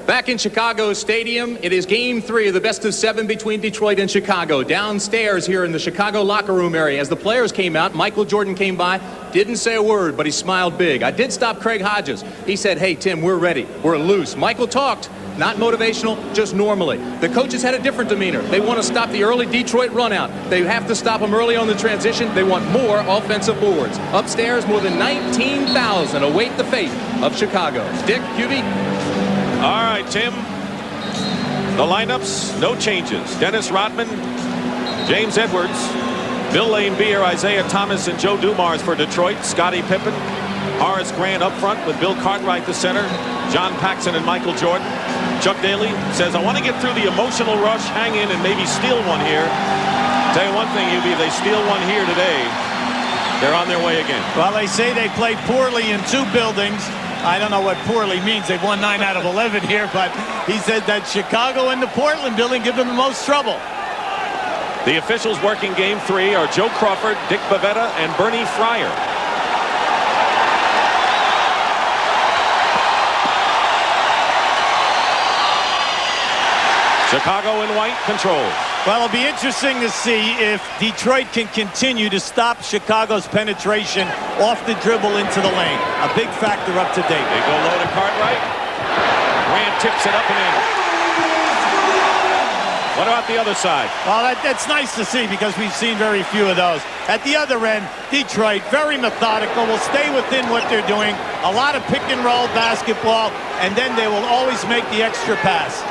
Back in Chicago Stadium, it is Game 3 of the best-of-7 between Detroit and Chicago. Downstairs here in the Chicago locker room area, as the players came out, Michael Jordan came by, didn't say a word, but he smiled big. I did stop Craig Hodges. He said, "Hey, Tim, we're ready. We're loose." Michael talked, not motivational, just normally. The coaches had a different demeanor. They want to stop the early Detroit run-out. They have to stop them early on the transition. They want more offensive boards. Upstairs, more than 19,000 await the fate of Chicago. Dick, QB? All right, Tim. The lineups, no changes. Dennis Rodman, James Edwards, Bill Lane Beer, Isaiah Thomas, and Joe Dumars for Detroit. Scottie Pippen, Horace Grant up front with Bill Cartwright the center. John Paxson and Michael Jordan. Chuck Daly says, "I want to get through the emotional rush, hang in, and maybe steal one here." Tell you one thing, UB, if they steal one here today, they're on their way again. Well, they say they played poorly in 2 buildings. I don't know what poorly means. They've won 9 out of 11 here, but he said that Chicago and the Portland building give them the most trouble. The officials working Game 3 are Joe Crawford, Dick Bavetta, and Bernie Fryer. Chicago in white controls. Well, it'll be interesting to see if Detroit can continue to stop Chicago's penetration off the dribble into the lane. A big factor up to date. They go low to Cartwright. Grant tips it up and in. What about the other side? Well, that's nice to see because we've seen very few of those. At the other end, Detroit, very methodical, will stay within what they're doing. A lot of pick and roll basketball, and then they will always make the extra pass.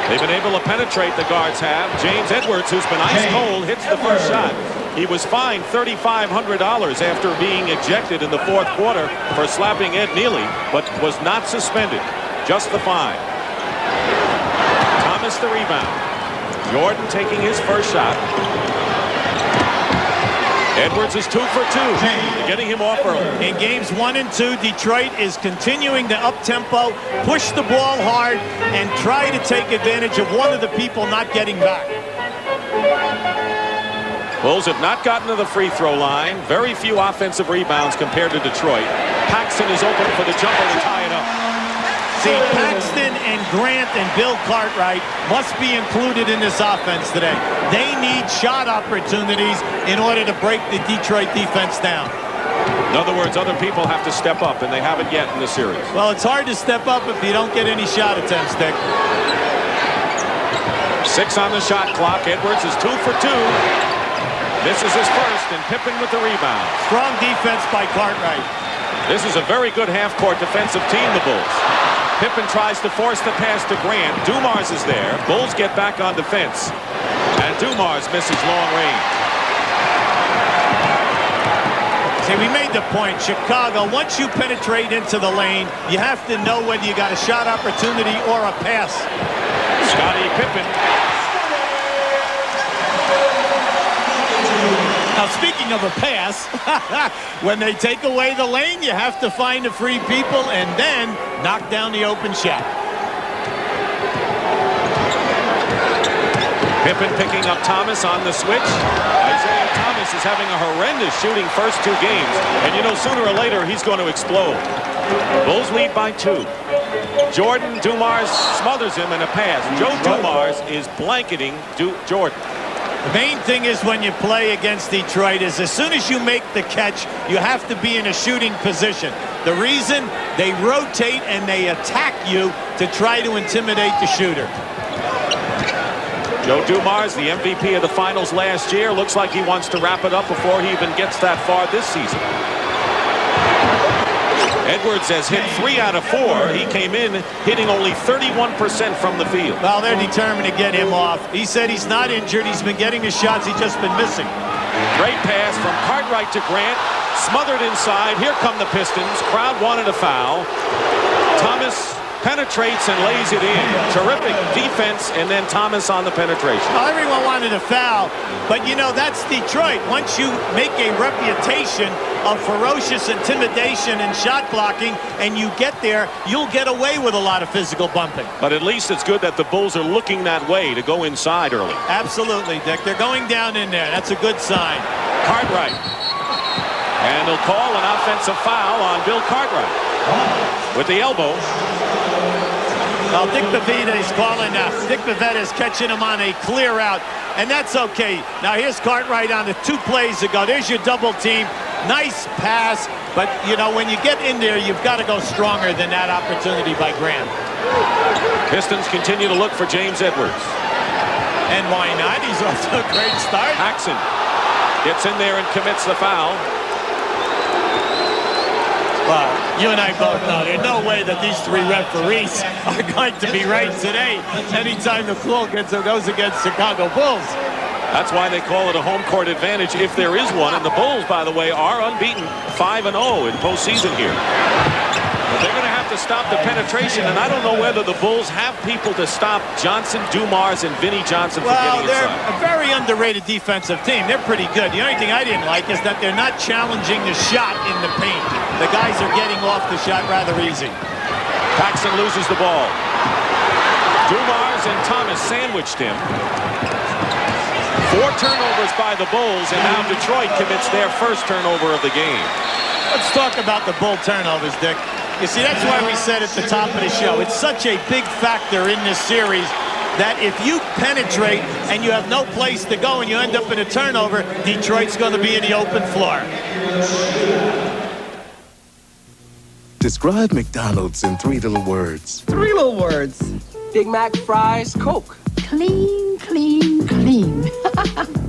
They've been able to penetrate, the guards have. James Edwards, who's been ice cold, hits the first shot. He was fined $3,500 after being ejected in the 4th quarter for slapping Ed Neely, but was not suspended. Just the fine. Thomas the rebound. Jordan taking his first shot. Edwards is 2 for 2, getting him off early. In games 1 and 2, Detroit is continuing to up-tempo, push the ball hard, and try to take advantage of one of the people not getting back. Bulls have not gotten to the free throw line. Very few offensive rebounds compared to Detroit. Paxson is open for the jumper to tie it up. See, Paxton and Grant and Bill Cartwright must be included in this offense today. They need shot opportunities in order to break the Detroit defense down. In other words, other people have to step up, and they haven't yet in the series. Well, it's hard to step up if you don't get any shot attempts, Dick. 6 on the shot clock. Edwards is 2 for 2. Misses his first, and Pippen with the rebound. Strong defense by Cartwright. This is a very good half-court defensive team, the Bulls. Pippen tries to force the pass to Grant. Dumars is there. Bulls get back on defense. And Dumars misses long range. See, we made the point. Chicago, once you penetrate into the lane, you have to know whether you got a shot opportunity or a pass. Scottie Pippen. Now, speaking of a pass, when they take away the lane, you have to find the free people and then knock down the open shot. Pippen picking up Thomas on the switch. Isaiah Thomas is having a horrendous shooting first 2 games. And you know, sooner or later, he's going to explode. Bulls lead by 2. Jordan, Dumars smothers him in a pass. Joe Dumars is blanketing Jordan. The main thing is when you play against Detroit is as soon as you make the catch, you have to be in a shooting position. The reason, they rotate and they attack you to try to intimidate the shooter. Joe Dumars, the MVP of the finals last year, looks like he wants to wrap it up before he even gets that far this season. Edwards has hit 3 out of 4. He came in hitting only 31% from the field. Well, they're determined to get him off. He said he's not injured. He's been getting the shots. He's just been missing. Great pass from Cartwright to Grant. Smothered inside. Here come the Pistons. Crowd wanted a foul. Thomas penetrates and lays it in. Terrific defense, and then Thomas on the penetration. Well, everyone wanted a foul, but you know, that's Detroit. Once you make a reputation of ferocious intimidation and shot blocking, and you get there, you'll get away with a lot of physical bumping. But at least it's good that the Bulls are looking that way to go inside early. Absolutely, Dick. They're going down in there. That's a good sign. Cartwright. And they'll call an offensive foul on Bill Cartwright with the elbow. Well, Dick Bavita is calling Dick Bavetta is catching him on a clear out, and that's okay. Now here's Cartwright on the 2 plays ago. There's your double team. Nice pass, but you know when you get in there, you've got to go stronger than that opportunity by Graham. Pistons continue to look for James Edwards. And why not? He's off to a great start. Paxson gets in there and commits the foul. Well, you and I both know there's no way that these 3 referees are going to be right today anytime the call goes against Chicago Bulls. That's why they call it a home court advantage if there is one. And the Bulls, by the way, are unbeaten 5-0 in postseason here. But they're going to have to stop the penetration, and I don't know whether the Bulls have people to stop Johnson, Dumars, and Vinnie Johnson from getting inside. Well, they're a very underrated defensive team. They're pretty good. The only thing I didn't like is that they're not challenging the shot in the paint. The guys are getting off the shot rather easy. Paxson loses the ball. Dumars and Thomas sandwiched him. 4 turnovers by the Bulls, and now Detroit commits their first turnover of the game. Let's talk about the Bull turnovers, Dick. You see, that's why we said at the top of the show, it's such a big factor in this series that if you penetrate and you have no place to go and you end up in a turnover, Detroit's going to be in the open floor. Describe McDonald's in 3 little words. 3 little words. Big Mac, fries, Coke. Clean, clean, clean.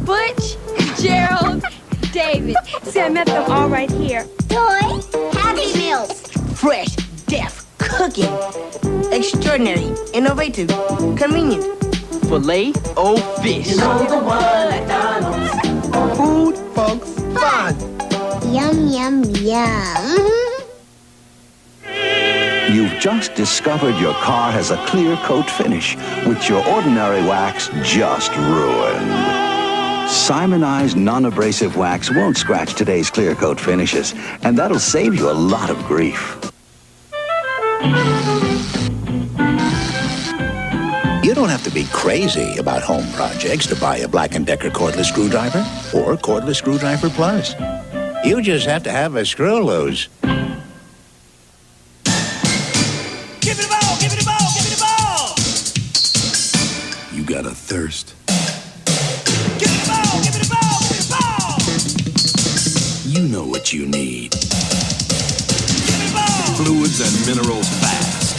Butch, Gerald, David. See, I met them all right here. Toy, Happy Meals. Fresh, deaf, cooking. Extraordinary, innovative, convenient. Filet-O-Fish. You know the one, McDonald's. Food, folks, fun. Yum, yum, yum. You've just discovered your car has a clear coat finish, which your ordinary wax just ruined. Simonized non-abrasive wax won't scratch today's clear coat finishes, and that'll save you a lot of grief. You don't have to be crazy about home projects to buy a Black & Decker cordless screwdriver or Cordless Screwdriver Plus. You just have to have a screw loose. Give it a ball, give it a ball, give it a ball! You got a thirst. Give it a ball, give it a ball, give it a ball! You know what you need. Give it a ball! Fluids and minerals fast.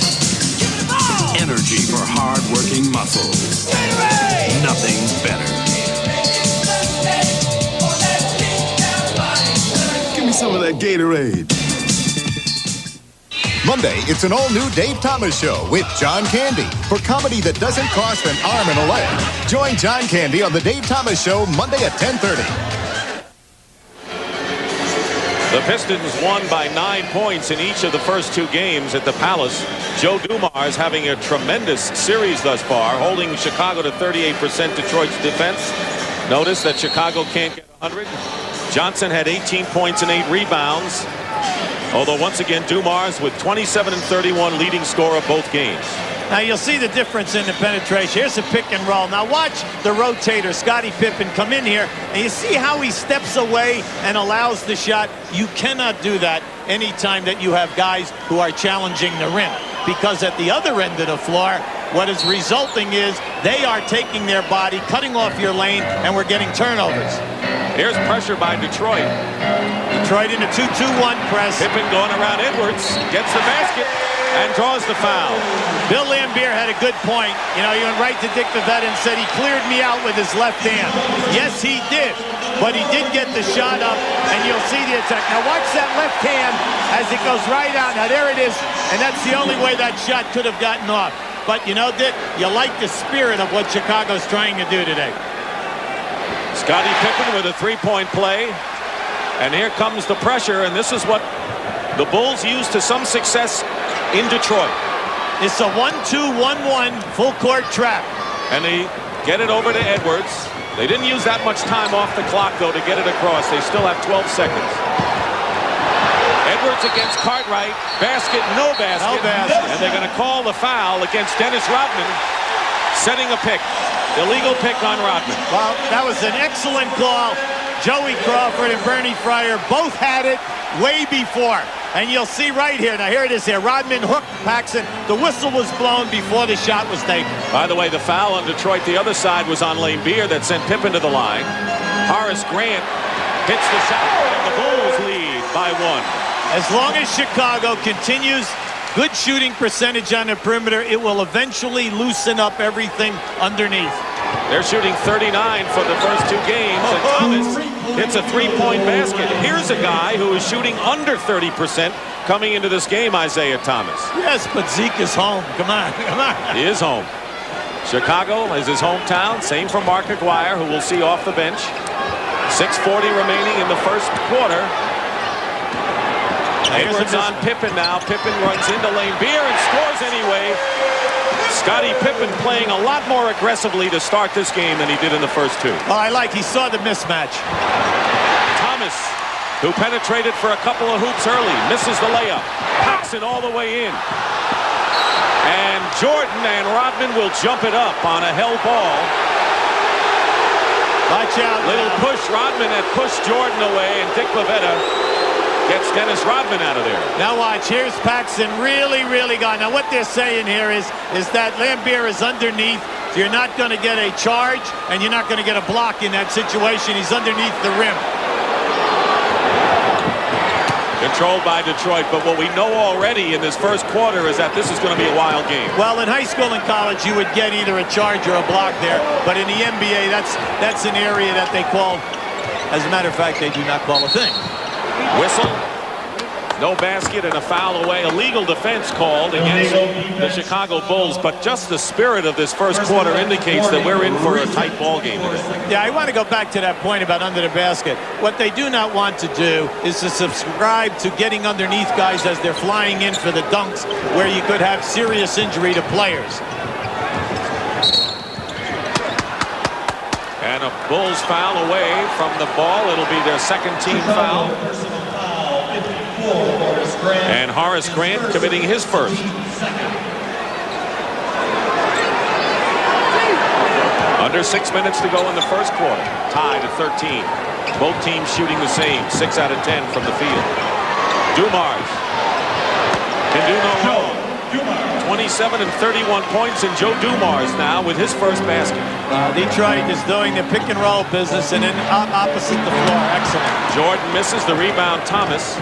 Give it a ball! Energy for hard-working muscles. Gatorade! Nothing's better. Give me some of that Gatorade. Monday, it's an all-new Dave Thomas Show with John Candy for comedy that doesn't cost an arm and a leg. Join John Candy on the Dave Thomas Show Monday at 10:30. The Pistons won by 9 points in each of the first 2 games at the Palace. Joe Dumars having a tremendous series thus far, holding Chicago to 38% Detroit's defense. Notice that Chicago can't get 100. Johnson had 18 points and 8 rebounds. Although once again, Dumars with 27 and 31 leading scorer of both games. Now you'll see the difference in the penetration. Here's a pick and roll. Now watch the rotator, Scottie Pippen, come in here, and you see how he steps away and allows the shot. You cannot do that anytime that you have guys who are challenging the rim, because at the other end of the floor, what is resulting is they are taking their body, cutting off your lane, and we're getting turnovers. Here's pressure by Detroit. Detroit in a 2-2-1 press. Pippen going around Edwards, gets the basket, and draws the foul. Bill Laimbeer had a good point. You know, he went right to Dick Bavetta and said he cleared me out with his left hand. Yes, he did. But he did get the shot up, and you'll see the attack. Now watch that left hand as it goes right out. Now there it is, and that's the only way that shot could have gotten off. But you know, Dick, you like the spirit of what Chicago's trying to do today. Scottie Pippen with a 3-point play. And here comes the pressure, and this is what the Bulls used to some success in Detroit. It's a 1-2-1-1 full court trap. And they get it over to Edwards. They didn't use that much time off the clock, though, to get it across. They still have 12 seconds. Edwards against Cartwright. Basket, no basket. No basket. And they're going to call the foul against Dennis Rodman, setting a pick. Illegal pick on Rodman. Well, that was an excellent call. Joey Crawford and Bernie Fryer both had it way before. And you'll see right here. Now, here it is here. Rodman hooked Paxson. The whistle was blown before the shot was taken. By the way, the foul on Detroit, the other side, was on Lane Beer that sent Pippen to the line. Horace Grant hits the shot, and the Bulls lead by 1. As long as Chicago continues good shooting percentage on the perimeter, it will eventually loosen up everything underneath. They're shooting 39 for the first 2 games, and Thomas hits a 3-point basket. Here's a guy who is shooting under 30% coming into this game, Isaiah Thomas. Yes, but Zeke is home. Come on, come on. He is home. Chicago is his hometown. Same for Mark Aguirre, who we'll see off the bench. 6:40 remaining in the first quarter. Edwards on Pippen now. Pippen runs into Lane Beer and scores anyway. Scottie Pippen playing a lot more aggressively to start this game than he did in the first 2. Oh, he saw the mismatch. Thomas, who penetrated for a couple of hoops early, misses the layup. Paxson all the way in. And Jordan and Rodman will jump it up on a held ball. Watch out. Little push. Rodman had pushed Jordan away, and Dick Pavetta gets Dennis Rodman out of there. Now watch, here's Paxson really gone. Now what they're saying here is that Lambier is underneath, so you're not going to get a charge, and you're not going to get a block in that situation. He's underneath the rim. Controlled by Detroit, but what we know already in this first quarter is that this is going to be a wild game. Well, in high school and college, you would get either a charge or a block there, but in the NBA, that's an area that they call, as a matter of fact, they do not call a thing. Whistle, no basket, and a foul away. A legal defense called against the Chicago Bulls, but just the spirit of this first quarter indicates that we're in for a tight ball game today. Yeah, I want to go back to that point about under the basket. What they do not want to do is to subscribe to getting underneath guys as they're flying in for the dunks, where you could have serious injury to players. And a Bulls foul away from the ball. It'll be their second team foul. And Horace Grant committing his first. Under 6 minutes to go in the first quarter. Tied at 13. Both teams shooting the same. 6 out of 10 from the field. Dumars can do no wrong. 27 and 31 points, and Joe Dumars now with his first basket. Detroit is doing the pick and roll business, and then opposite the floor. Excellent. Jordan misses the rebound. Thomas.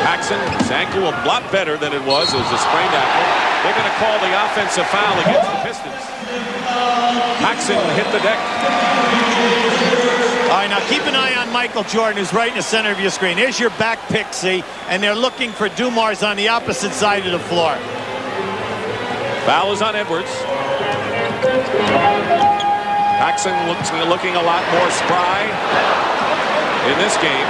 Paxson, his ankle a lot better than it was. It was a sprained ankle. They're going to call the offensive foul against the Pistons. Paxson hit the deck. All right, now keep an eye on Michael Jordan, who's right in the center of your screen. Here's your back pick, see, and they're looking for Dumars on the opposite side of the floor. Foul is on Edwards. Paxson looking a lot more spry in this game.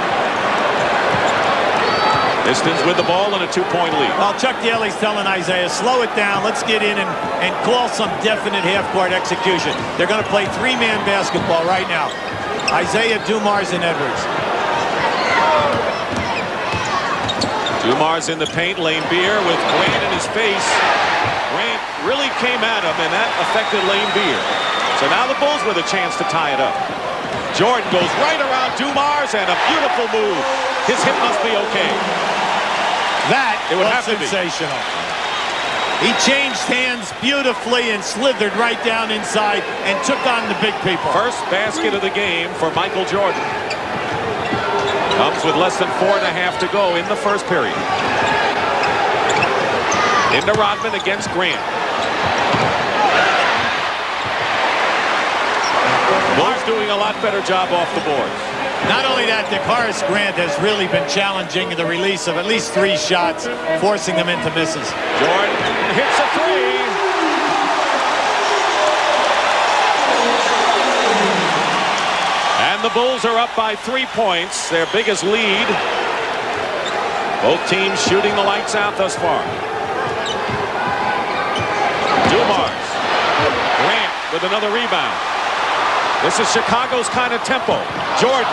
Pistons with the ball and a 2-point lead. Well, Chuck Daly's telling Isaiah, slow it down. Let's get in and call some definite half-court execution. They're going to play 3-man basketball right now. Isaiah, Dumars, and Edwards. Dumars in the paint. Lane Beer with Grant in his face. Grant really came at him, and that affected Lane Beer. So now the Bulls with a chance to tie it up. Jordan goes right around Dumars, and a beautiful move. His hip must be okay. That it would was have to sensational. He changed hands beautifully and slithered right down inside and took on the big people. First basket of the game for Michael Jordan. Comes with less than 4.5 to go in the first period. Into Rodman against Grant. Bulls doing a lot better job off the boards. Not only that, Horace Grant has really been challenging the release of at least 3 shots, forcing them into misses. Jordan hits a 3. And the Bulls are up by 3 points, their biggest lead. Both teams shooting the lights out thus far. Dumars. Grant with another rebound. This is Chicago's kind of tempo. Jordan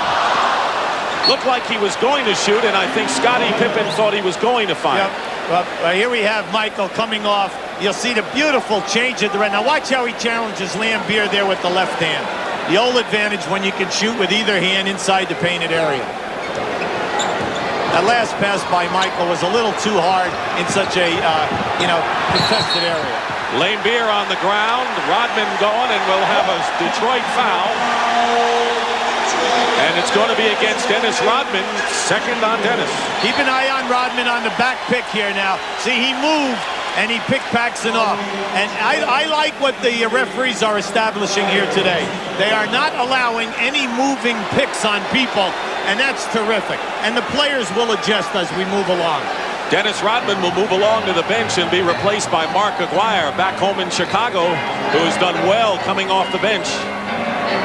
looked like he was going to shoot, and I think Scottie Pippen thought he was going to fire. Yep. Well, here we have Michael coming off. You'll see the beautiful change at the red. Now watch how he challenges Lambier there with the left hand. The old advantage when you can shoot with either hand inside the painted area. That last pass by Michael was a little too hard in such a, contested area. Lane Beer on the ground. Rodman going, and we'll have a Detroit foul. And it's going to be against Dennis Rodman. Second on Dennis. Keep an eye on Rodman on the back pick here now. See, he moved, and he picked Paxson off. And I like what the referees are establishing here today. They are not allowing any moving picks on people, and that's terrific. And the players will adjust as we move along. Dennis Rodman will move along to the bench and be replaced by Mark Aguirre back home in Chicago, who has done well coming off the bench.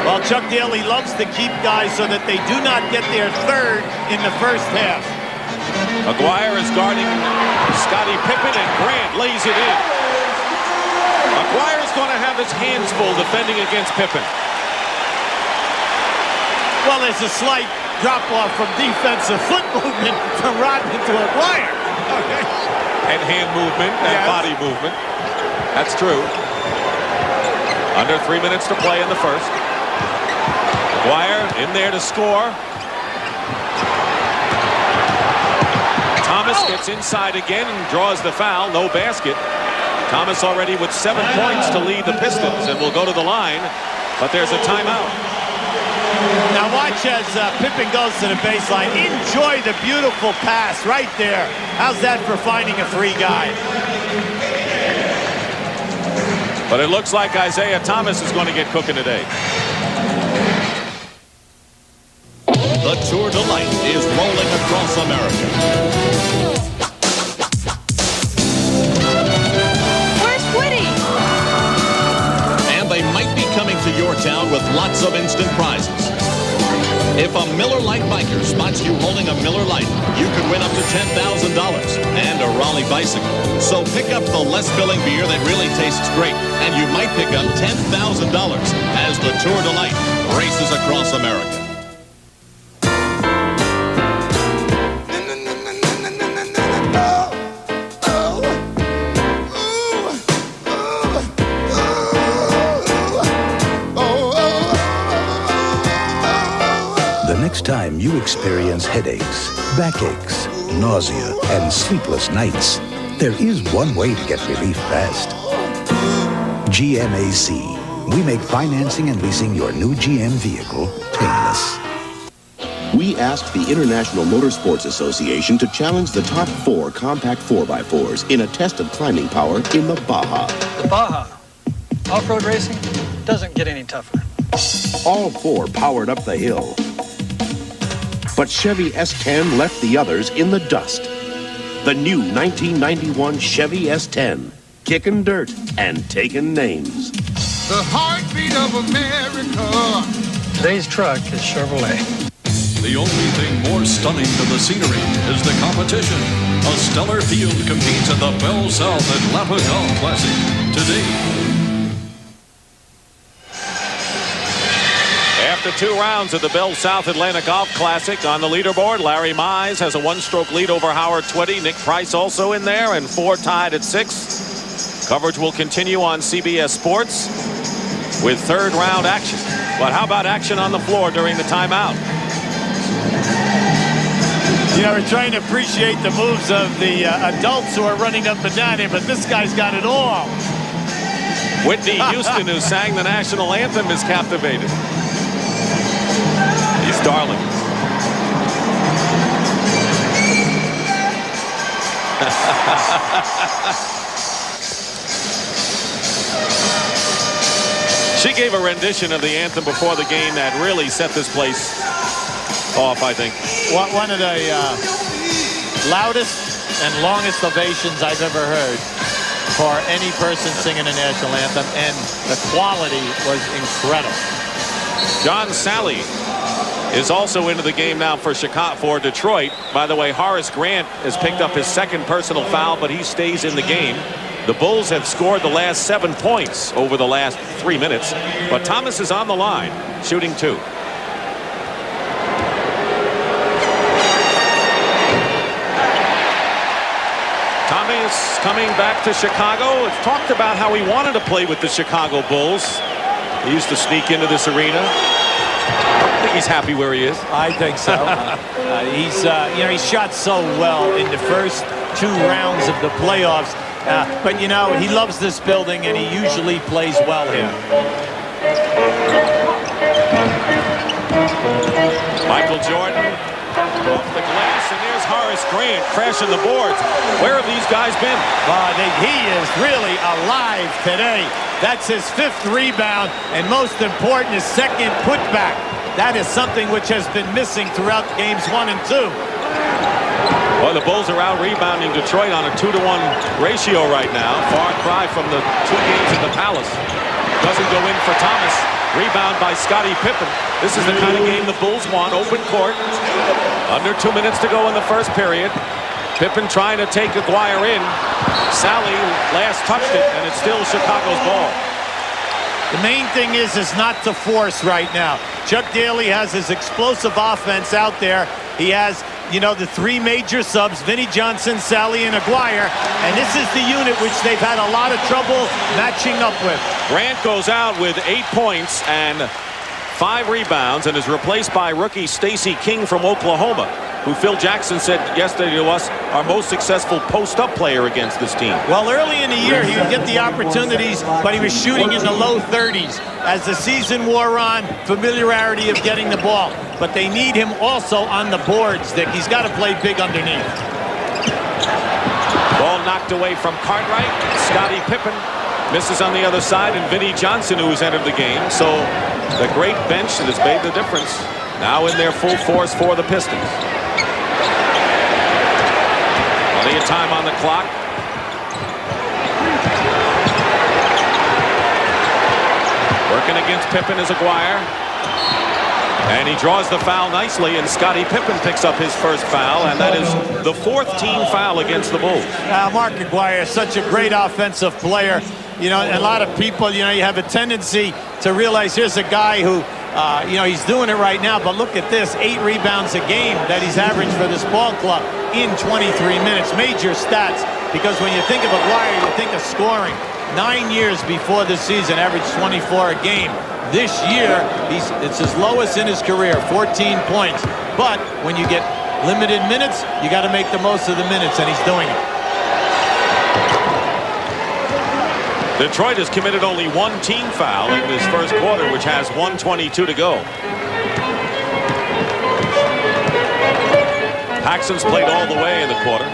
Well, Chuck Daly loves to keep guys so that they do not get their third in the first half. Aguirre is guarding Scottie Pippen, and Grant lays it in. Aguirre is going to have his hands full defending against Pippen. Well, there's a slight drop-off from defensive foot movement from Rodman to Aguirre. Okay. And hand movement and body movement. That's true. Under 3 minutes to play in the first. Aguirre in there to score. Thomas gets inside again and draws the foul. No basket. Thomas already with 7 points to lead the Pistons and will go to the line. But there's a timeout. Now watch as Pippen goes to the baseline. Enjoy the beautiful pass right there. How's that for finding a free guy? But it looks like Isaiah Thomas is going to get cooking today. The Tour de Light is rolling across America. Where's Woody? And they might be coming to your town with lots of instant prizes. If a Miller Lite biker spots you holding a Miller Lite, you could win up to $10,000 and a Raleigh bicycle. So pick up the less filling beer that really tastes great, and you might pick up $10,000 as the Tour de Light races across America. Next time you experience headaches, backaches, nausea, and sleepless nights, there is one way to get relief fast. GMAC. We make financing and leasing your new GM vehicle painless. We asked the International Motorsports Association to challenge the top 4 compact 4x4s in a test of climbing power in the Baja. The Baja. Off-road racing doesn't get any tougher. All 4 powered up the hill. But Chevy S10 left the others in the dust. The new 1991 Chevy S10, kicking dirt and taking names. The heartbeat of America. Today's truck is Chevrolet. The only thing more stunning than the scenery is the competition. A stellar field competes at the Bell South Atlanta Golf Classic today. After 2 rounds of the Bell South Atlanta Golf Classic, on the leaderboard, Larry Mize has a 1-stroke lead over Howard Twitty. Nick Price also in there, and 4 tied at 6. Coverage will continue on CBS Sports with 3rd round action. But how about action on the floor during the timeout? You know, we're trying to appreciate the moves of the adults who are running up and down here, but this guy's got it all. Whitney Houston, who sang the national anthem, is captivated. He's darling. She gave a rendition of the anthem before the game that really set this place off, I think. One of the loudest and longest ovations I've ever heard for any person singing a national anthem, and the quality was incredible. John Sally is also into the game now for Detroit. By the way, Horace Grant has picked up his 2nd personal foul, but he stays in the game. The Bulls have scored the last 7 points over the last 3 minutes, but Thomas is on the line, shooting 2. Thomas coming back to Chicago. It's talked about how he wanted to play with the Chicago Bulls. He used to sneak into this arena. I think he's happy where he is. I think so. He shot so well in the first 2 rounds of the playoffs. But, he loves this building, and he usually plays well here. Michael Jordan off the glass, and there's Horace Grant crashing the boards. Where have these guys been? He is really alive today. That's his 5th rebound, and most important, his 2nd putback. That is something which has been missing throughout games 1 and 2. Well, the Bulls are out rebounding Detroit on a 2-to-1 ratio right now. Far cry from the 2 games at the Palace. Doesn't go in for Thomas. Rebound by Scottie Pippen. This is the kind of game the Bulls want. Open court. Under 2 minutes to go in the first period. Pippen trying to take Aguirre in. Sally last touched it, and it's still Chicago's ball. The main thing is not to force right now. Chuck Daly has his explosive offense out there. He has, the 3 major subs, Vinnie Johnson, Sally, and Aguirre. And this is the unit which they've had a lot of trouble matching up with. Grant goes out with 8 points and 5 rebounds and is replaced by rookie Stacey King from Oklahoma, who Phil Jackson said yesterday to us, our most successful post-up player against this team. Well, early in the year, he would get the opportunities, but he was shooting in the low 30s. As the season wore on, familiarity of getting the ball. But they need him also on the boards, Dick. He's got to play big underneath. Ball knocked away from Cartwright. Scottie Pippen misses on the other side, and Vinnie Johnson, who's entered the game. So the great bench that has made the difference now in their full force for the Pistons. Plenty of time on the clock. Working against Pippen is Aguirre. And he draws the foul nicely, and Scottie Pippen picks up his first foul, and that is the 4th team foul against the Bulls. Mark Aguirre is such a great offensive player. A lot of people, you have a tendency to realize here's a guy who, he's doing it right now, but look at this, 8 rebounds a game that he's averaged for this ball club in 23 minutes. Major stats, because when you think of Aguirre, you think of scoring. 9 years before this season, averaged 24 a game. This year, it's his lowest in his career, 14 points. But when you get limited minutes, you got to make the most of the minutes, and he's doing it. Detroit has committed only 1 team foul in this first quarter, which has 1:22 to go. Paxson's played all the way in the quarter.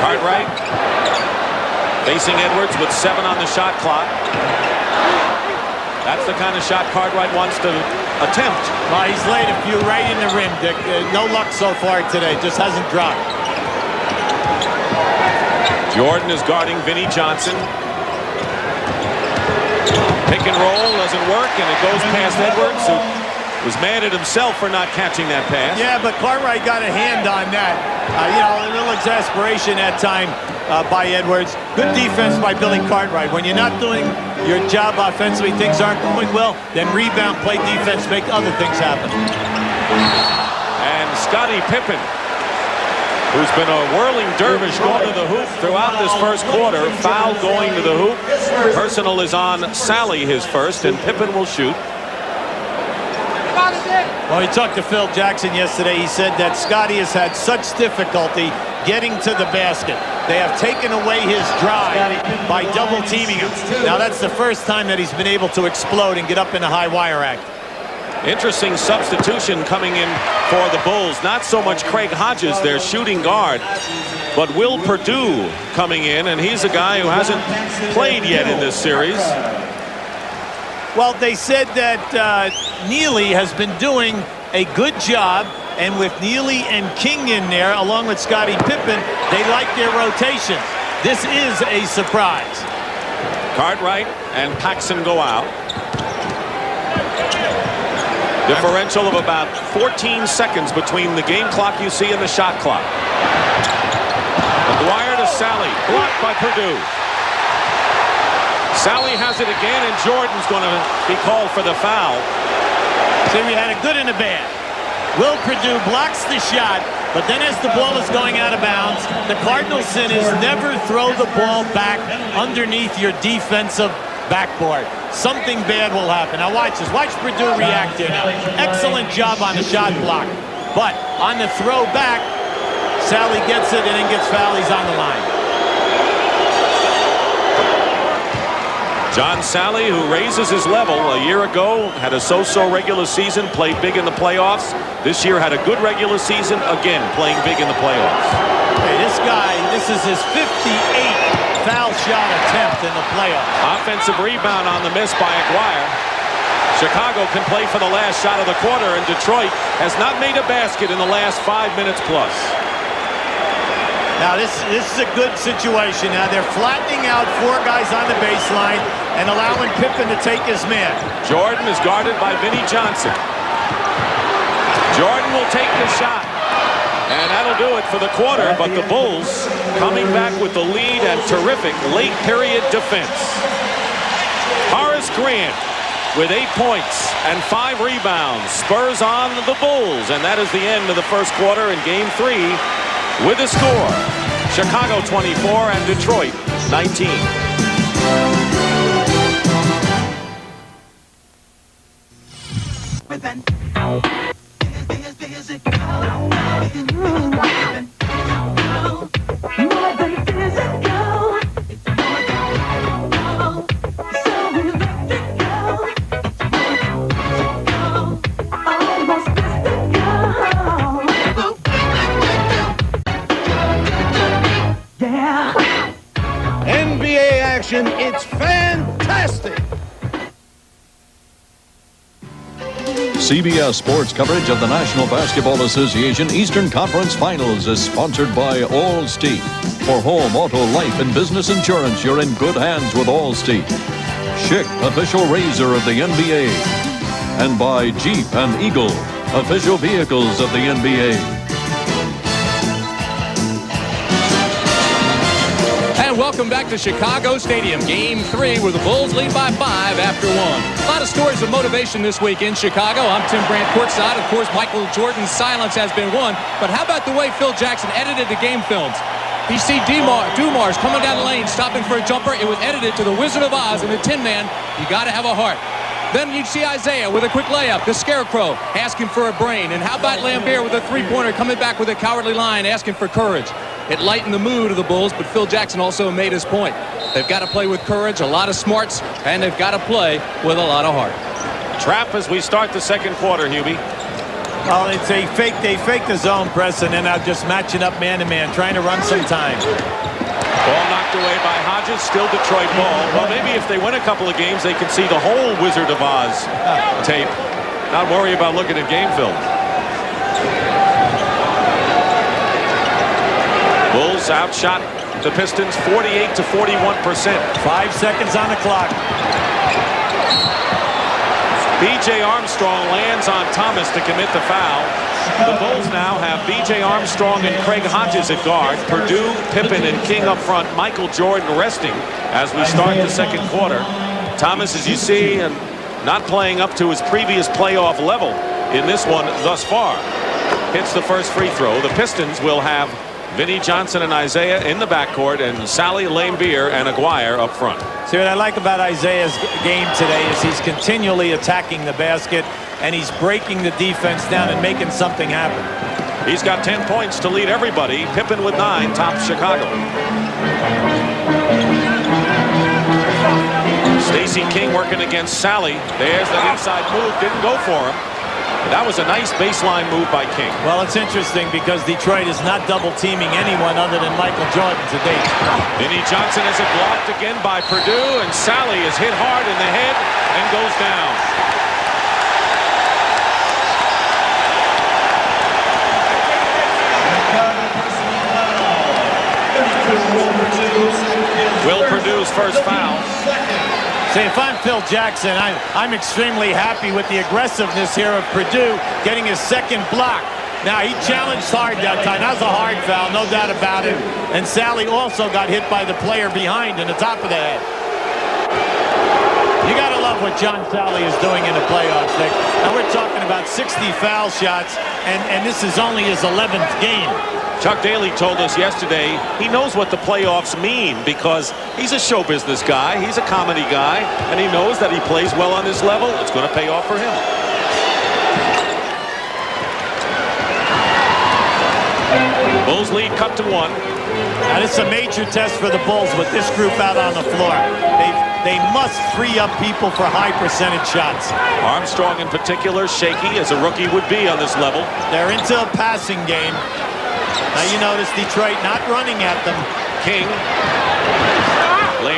Cartwright facing Edwards with 7 on the shot clock. That's the kind of shot Cartwright wants to attempt. Well, he's laid a few right in the rim, Dick. No luck so far today. Just hasn't dropped. Jordan is guarding Vinnie Johnson. Pick and roll doesn't work, and it goes past Edwards, who was mad at himself for not catching that pass. Yeah, but Cartwright got a hand on that. A little exasperation that time by Edwards. Good defense by Billy Cartwright. When you're not doing your job offensively, things aren't going well, then rebound, play defense, make other things happen. And Scottie Pippen, who's been a whirling dervish going to the hoop throughout this first quarter, foul going to the hoop. Personal is on Sally, his first, and Pippen will shoot. Well, he talked to Phil Jackson yesterday. He said that Scottie has had such difficulty getting to the basket. They have taken away his drive by double teaming him. Now that's the first time that he's been able to explode and get up in a high wire act. Interesting substitution coming in for the Bulls. Not so much Craig Hodges, their shooting guard, but Will Perdue coming in, and he's a guy who hasn't played yet in this series. Well, they said that Neely has been doing a good job, and with Neely and King in there, along with Scottie Pippen, they like their rotations. This is a surprise. Cartwright and Paxson go out. Differential of about 14 seconds between the game clock you see and the shot clock. Aguirre to Sally, blocked by Perdue. Sally has it again, and Jordan's going to be called for the foul. See, we had a good and a bad. Will Perdue blocks the shot, But then as the ball is going out of bounds, the Cardinals' sin is never throw the ball back underneath your defensive backboard. Something bad will happen. Now watch this. Watch Purdue react here now. Excellent job on the shot block. But on the throw back, Sally gets it and then gets fouled. He's on the line. John Sally, who raises his level a year ago, had a so-so regular season, played big in the playoffs. This year had a good regular season, again playing big in the playoffs. Hey, this guy, this is his 58th foul shot attempt in the playoffs. Offensive rebound on the miss by Aguirre. Chicago can play for the last shot of the quarter, and Detroit has not made a basket in the last 5 minutes plus. Now this is a good situation. Now they're flattening out 4 guys on the baseline and allowing Pippen to take his man. Jordan is guarded by Vinnie Johnson. Jordan will take the shot. And that'll do it for the quarter, but the Bulls coming back with the lead and terrific late period defense. Horace Grant with 8 points and 5 rebounds spurs on the Bulls, and that is the end of the first quarter in Game 3 with a score. Chicago 24 and Detroit 19. NBA action, it's fantastic. CBS Sports coverage of the National Basketball Association Eastern Conference Finals is sponsored by Allstate. For home, auto, life, and business insurance, you're in good hands with Allstate. Schick, official razor of the NBA. And by Jeep and Eagle, official vehicles of the NBA. And welcome back to Chicago Stadium, Game 3, where the Bulls lead by 5 after 1. A lot of stories of motivation this week in Chicago. I'm Tim Brandt courtside. Of course, Michael Jordan's silence has been won. But how about the way Phil Jackson edited the game films? You see Dumars coming down the lane, stopping for a jumper. It was edited to the Wizard of Oz and the Tin Man. You got to have a heart. Then you'd see Isaiah with a quick layup, the Scarecrow asking for a brain. And how about Lambert with a three-pointer coming back with a cowardly line asking for courage? It lightened the mood of the Bulls, but Phil Jackson also made his point. They've got to play with courage, a lot of smarts, and they've got to play with a lot of heart. Trap as we start the second quarter, Hubie. Well, it's a fake. They fake the zone press, and then out just matching up man-to-man, trying to run some time. Ball knocked away by Hodges, still Detroit ball. Well, maybe if they win a couple of games, they can see the whole Wizard of Oz tape. Not worry about looking at game film. Bulls outshot the Pistons 48 to 41%. 5 seconds on the clock. B.J. Armstrong lands on Thomas to commit the foul. The Bulls now have B.J. Armstrong and Craig Hodges at guard. Purdue, Pippen, and King up front. Michael Jordan resting as we start the second quarter. Thomas, as you see, and not playing up to his previous playoff level in this one thus far. Hits the first free throw. The Pistons will have Vinnie Johnson and Isaiah in the backcourt, and Sally, Lambert, and Aguirre up front. See, what I like about Isaiah's game today is he's continually attacking the basket, and he's breaking the defense down and making something happen. He's got 10 points to lead everybody. Pippen with 9 tops Chicago. Stacey King working against Sally. There's the inside move. Didn't go for him. That was a nice baseline move by King. Well, it's interesting because Detroit is not double-teaming anyone other than Michael Jordan to date. Vinnie Johnson has it blocked again by Purdue, and Sally is hit hard in the head and goes down. Will Purdue's first foul. See, if I'm Phil Jackson, I'm extremely happy with the aggressiveness here of Purdue getting his second block. Now, he challenged hard that time. That was a hard foul, no doubt about it. And Sally also got hit by the player behind in the top of the head. You got to love what John Sally is doing in the playoffs, Nick. Now we're talking about 60 foul shots, and this is only his 11th game. Chuck Daly told us yesterday he knows what the playoffs mean because he's a show business guy, he's a comedy guy, and he knows that he plays well on this level. It's going to pay off for him. Bulls lead cut to 1. Now this is a major test for the Bulls with this group out on the floor. They must free up people for high percentage shots. Armstrong in particular, shaky as a rookie would be on this level. They're into a passing game. Now you notice Detroit not running at them. King.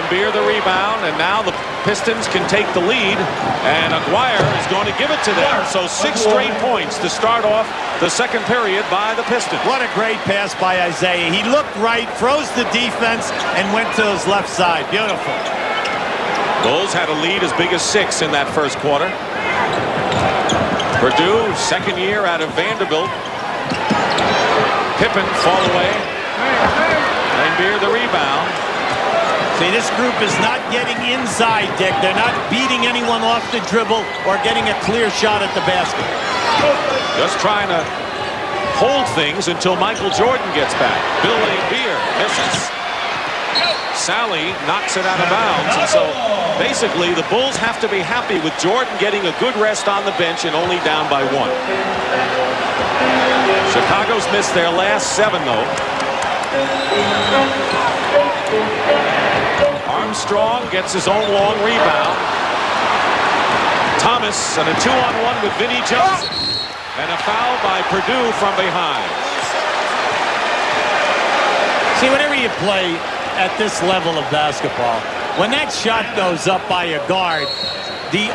Beer the rebound, and now the Pistons can take the lead, and Aguirre is going to give it to them. So 6 straight points to start off the second period by the Pistons. What a great pass by Isaiah. He looked right, froze the defense, and went to his left side. Beautiful. Bulls had a lead as big as 6 in that first quarter. Purdue, second year out of Vanderbilt. Pippen fall away. Beer the rebound. See, this group is not getting inside, Dick. They're not beating anyone off the dribble or getting a clear shot at the basket. Just trying to hold things until Michael Jordan gets back. Bill Beer misses. Sally knocks it out of bounds, and so basically the Bulls have to be happy with Jordan getting a good rest on the bench and only down by 1. Chicago's missed their last 7, though. Armstrong gets his own long rebound. Thomas and a 2-on-1 with Vinnie Johnson. And a foul by Purdue from behind. See, whenever you play at this level of basketball, when that shot goes up by a guard, the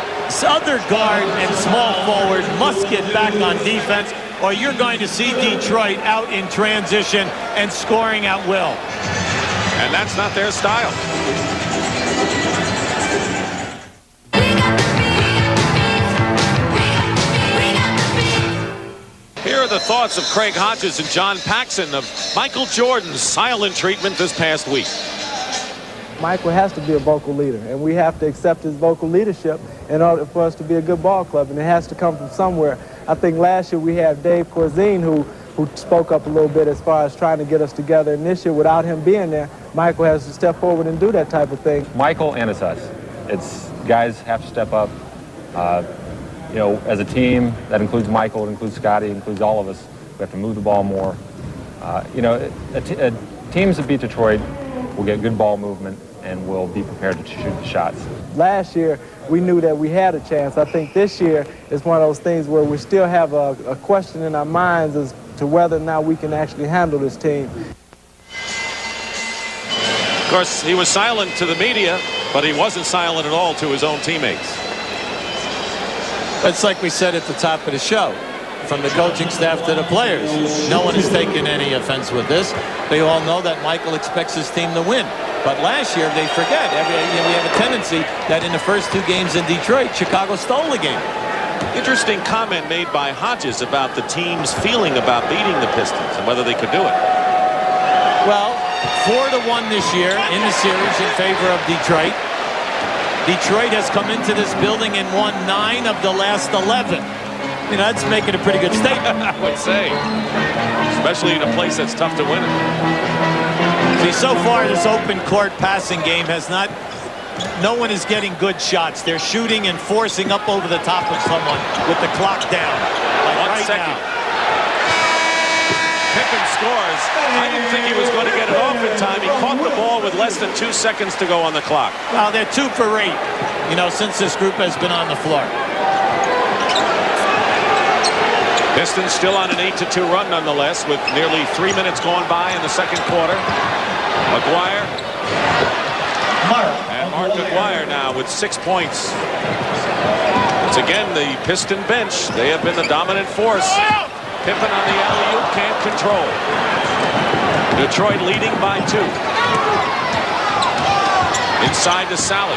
other guard and small forward must get back on defense, or you're going to see Detroit out in transition and scoring at will. And that's not their style. Here are the thoughts of Craig Hodges and John Paxson of Michael Jordan's silent treatment this past week. Michael has to be a vocal leader, and we have to accept his vocal leadership in order for us to be a good ball club, and it has to come from somewhere. I think last year we had Dave Corzine who spoke up a little bit as far as trying to get us together, and this year without him being there, Michael has to step forward and do that type of thing. Michael and it's us. It's guys have to step up. You know, as a team, that includes Michael, it includes Scotty, it includes all of us. We have to move the ball more. You know, teams that beat Detroit will get good ball movement and will be prepared to shoot the shots. Last year, we knew that we had a chance. I think this year is one of those things where we still have a question in our minds as to whether or not we can actually handle this team. Of course, he was silent to the media, but he wasn't silent at all to his own teammates. It's like we said at the top of the show, from the coaching staff to the players. No one has taken any offense with this. They all know that Michael expects his team to win. But last year, they forget. We have a tendency that in the first 2 games in Detroit, Chicago stole the game. Interesting comment made by Hodges about the team's feeling about beating the Pistons and whether they could do it. Well, 4-1 this year in the series in favor of Detroit. Detroit has come into this building and won 9 of the last 11. You know, that's making a pretty good statement. I would say. Especially in a place that's tough to win. See, so far this open court passing game has not... No one is getting good shots. They're shooting and forcing up over the top of someone with the clock down. Like 1 second. Pippen scores. I didn't think he was going to get it off in time. He caught the ball with less than 2 seconds to go on the clock. Well, they're 2 for 8, you know, since this group has been on the floor. Pistons still on an 8-2 run nonetheless, with nearly 3 minutes gone by in the second quarter. Aguirre. And Mark Aguirre now with 6 points. It's again the Piston bench. They have been the dominant force. Pippen on the alley-oop, can't control. Detroit leading by 2. Inside to Sally.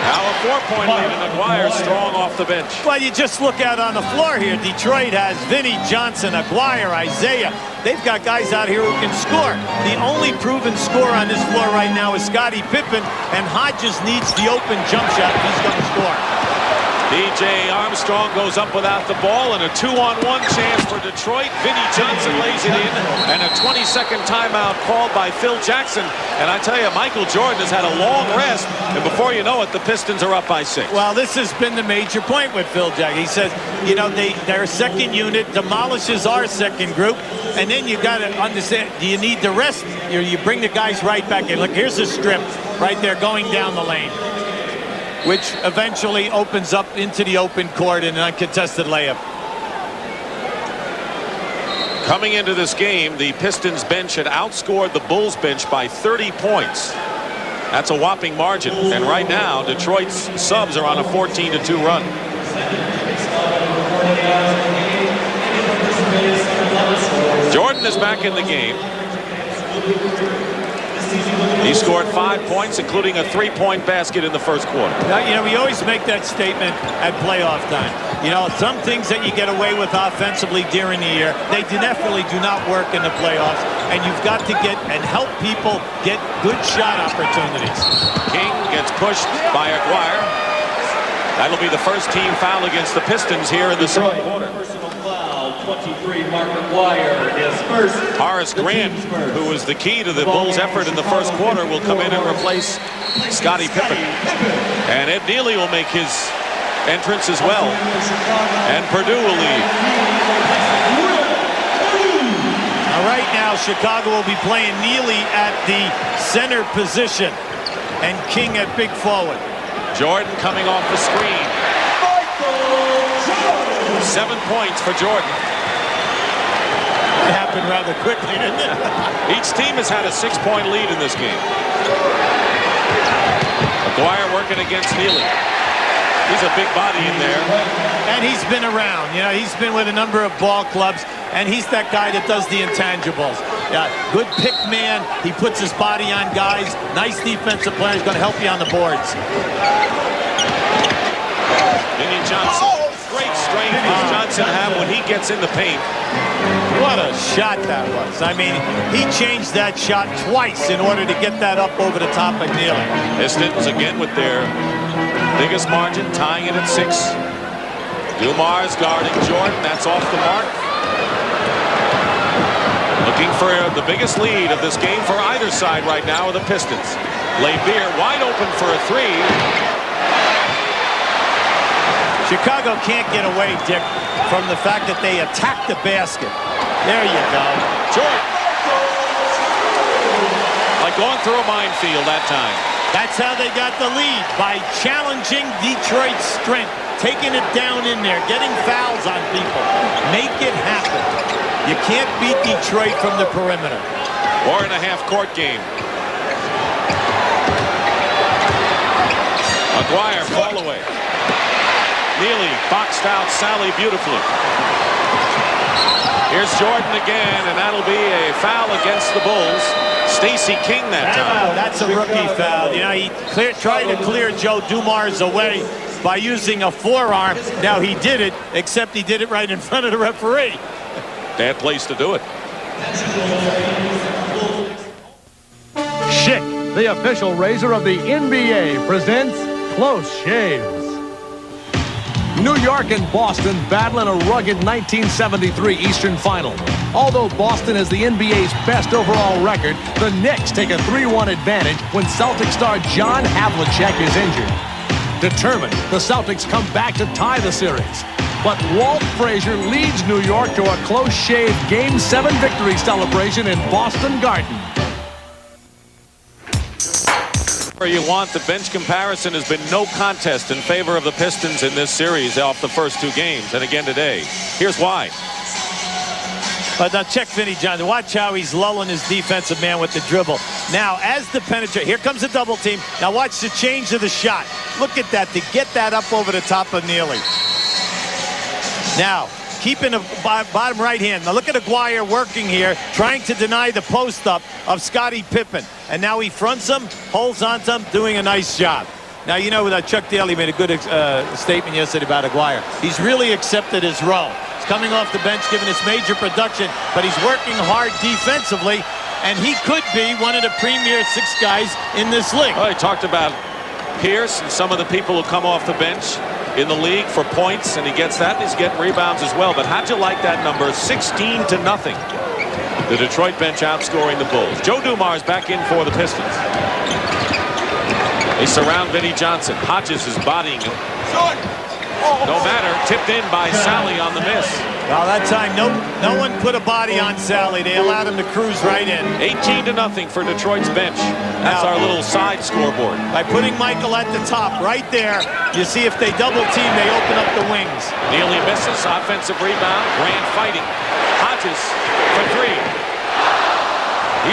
Now a 4-point lead, and Aguirre strong off the bench. Well, you just look out on the floor here. Detroit has Vinnie Johnson, Aguirre, Isaiah. They've got guys out here who can score. The only proven scorer on this floor right now is Scottie Pippen, and Hodges needs the open jump shot if he's going to score. B.J. Armstrong goes up without the ball, and a 2-on-1 chance for Detroit. Vinnie Johnson lays it in, and a 20-second timeout called by Phil Jackson. And I tell you, Michael Jordan has had a long rest, and before you know it, the Pistons are up by 6. Well, this has been the major point with Phil Jackson. He says, you know, their second unit demolishes our second group, and then you got to understand, do you need the rest? You bring the guys right back in. Look, here's a strip right there going down the lane, which eventually opens up into the open court in an uncontested layup. Coming into this game, the Pistons bench had outscored the Bulls bench by 30 points. That's a whopping margin. And right now, Detroit's subs are on a 14-2 run. Jordan is back in the game. He scored 5 points, including a 3-point basket in the first quarter. Now, you know, we always make that statement at playoff time. You know, some things that you get away with offensively during the year, they definitely do not work in the playoffs. And you've got to get and help people get good shot opportunities. King gets pushed by Aguirre. That'll be the first team foul against the Pistons here in the second quarter. 23, Mark Aguirre is first. Horace Grant, who was the key to the Bulls' effort in the first quarter, will come in and replace Scottie Pippen. And Ed Nealy will make his entrance as well. And Purdue will leave. Now, right now, Chicago will be playing Nealy at the center position and King at big forward. Jordan coming off the screen. 7 points for Jordan. It happened rather quickly, didn't it? Each team has had a 6-point lead in this game. Aguirre working against Nealy. He's a big body in there. And he's been around. You know, he's been with a number of ball clubs, and he's that guy that does the intangibles. Yeah, good pick man. He puts his body on guys. Nice defensive player. He's going to help you on the boards. Vinnie Johnson. Great strength does Johnson have when he gets in the paint. What a shot that was. I mean, he changed that shot twice in order to get that up over the top of Nealy. Pistons again with their biggest margin, tying it at 6. Dumars guarding Jordan. That's off the mark. Looking for the biggest lead of this game for either side right now are the Pistons. Laimbeer wide open for a 3. Chicago can't get away, Dick, from the fact that they attacked the basket. There you go. Jordan. Like going through a minefield that time. That's how they got the lead, by challenging Detroit's strength, taking it down in there, getting fouls on people. Make it happen. You can't beat Detroit from the perimeter. 4.5 court game. Aguirre fall away. Nealy boxed out Sally beautifully. Here's Jordan again, and that'll be a foul against the Bulls. Stacey King that time. That's a rookie foul. You know, he tried to clear Joe Dumars away by using a forearm. Now he did it, except he did it right in front of the referee. Bad place to do it. Schick, the official razor of the NBA, presents Close Shaves. New York and Boston battling a rugged 1973 Eastern Final. Although Boston has the NBA's best overall record, the Knicks take a 3-1 advantage when Celtics star John Havlicek is injured. Determined, the Celtics come back to tie the series. But Walt Frazier leads New York to a close shave Game 7 victory celebration in Boston Garden. You want the bench comparison has been no contest in favor of the Pistons in this series off the first 2 games, and again today. Here's why. But now check Vinnie Johnson. Watch how he's lulling his defensive man with the dribble. Now, as the penetration, here comes a double team. Now watch the change of the shot. Look at that, to get that up over the top of Nealy. Now, keeping the bottom right hand. Now look at Aguirre working here, trying to deny the post up of Scottie Pippen. And now he fronts him, holds onto him, doing a nice job. Now, you know that Chuck Daly made a good statement yesterday about Aguirre. He's really accepted his role. He's coming off the bench, giving us major production, but he's working hard defensively, and he could be one of the premier 6 guys in this league. Well, he talked about Pierce and some of the people who come off the bench in the league for points, and he gets that, and he's getting rebounds as well. But how'd you like that number? 16-0. The Detroit bench outscoring the Bulls. Joe Dumars back in for the Pistons. They surround Vinnie Johnson. Hodges is bodying him. No matter, tipped in by Sally on the miss. Well, that time, no one put a body on Sally. They allowed him to cruise right in. 18-0 for Detroit's bench. That's our little side scoreboard. By putting Michael at the top, right there, you see if they double team, they open up the wings. Neely misses. Offensive rebound. Grant fighting. Hodges for 3.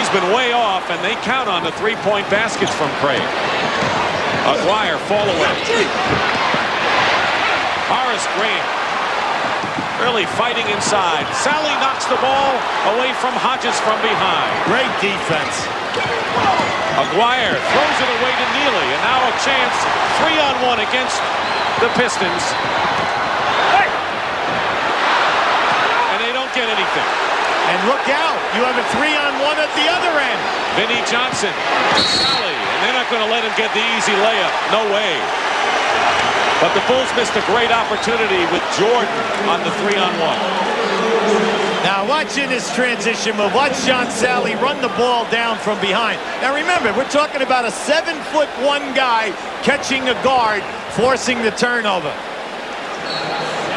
He's been way off, and they count on the 3-point baskets from Craig. Aguirre fall away. Horace Grant really fighting inside. Sally knocks the ball away from Hodges from behind. Great defense. Aguirre throws it away to Neely, and now a chance 3-on-1 against the Pistons. And they don't get anything. And look out, you have a 3-on-1 at the other end. Vinnie Johnson, Sally, and they're not going to let him get the easy layup. No way. But the Bulls missed a great opportunity with Jordan on the 3-on-1. Now watching this transition move, watch John Sally run the ball down from behind. Now remember, we're talking about a 7'1" guy catching a guard, forcing the turnover.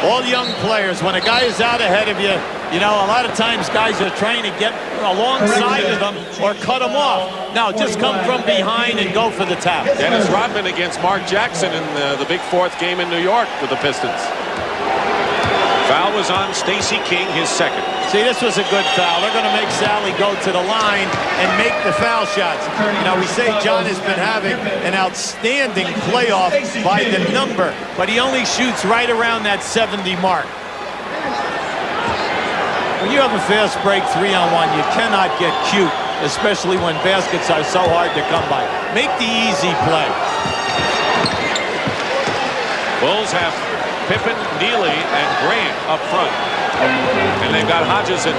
All young players, when a guy is out ahead of you, you know, a lot of times guys are trying to get alongside of them or cut them off. Now, just come from behind and go for the tap. Dennis Rodman against Mark Jackson in the big 4th game in New York with the Pistons. Foul was on Stacey King, his 2nd. See, this was a good foul. They're going to make Sally go to the line and make the foul shots. You know, we say John has been having an outstanding playoff by the number, but he only shoots right around that 70 mark. When you have a fast break 3-on-1, you cannot get cute, especially when baskets are so hard to come by. Make the easy play. Bulls have Pippen, Neely, and Grant up front. And they've got Hodges and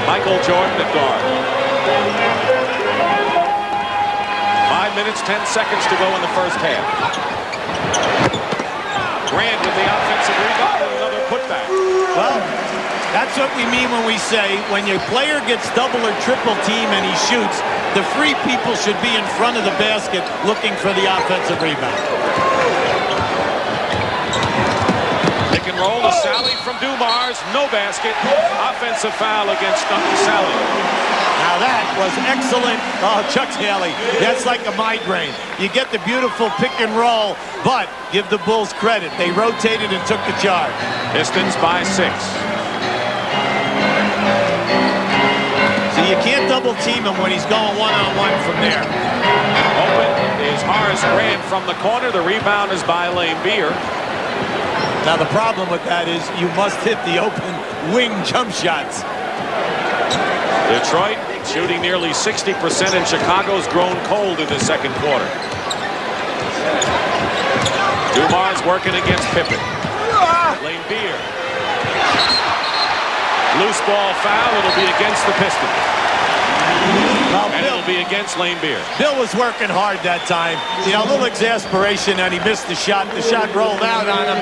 Michael Jordan at guard. 5 minutes, 10 seconds to go in the first half. Grant with the offensive rebound and another putback. Well, that's what we mean when we say when your player gets double or triple team and he shoots, the free people should be in front of the basket looking for the offensive rebound. Pick and roll to Sally from Dumars. No basket. Offensive foul against Sally. Now that was excellent. Oh, Chuck Daly. That's like a migraine. You get the beautiful pick and roll, but give the Bulls credit. They rotated and took the charge. Pistons by 6. You can't double team him when he's going 1-on-1 from there. Open is Horace Grant from the corner. The rebound is by Lane Beer. Now the problem with that is you must hit the open wing jump shots. Detroit shooting nearly 60%, and Chicago's grown cold in the 2nd quarter. Dumars working against Pippen. Lane Beer. Loose ball foul. It'll be against the Pistons. And it'll be against Lane Beer. Bill was working hard that time. You know, a little exasperation and he missed the shot. The shot rolled out on him.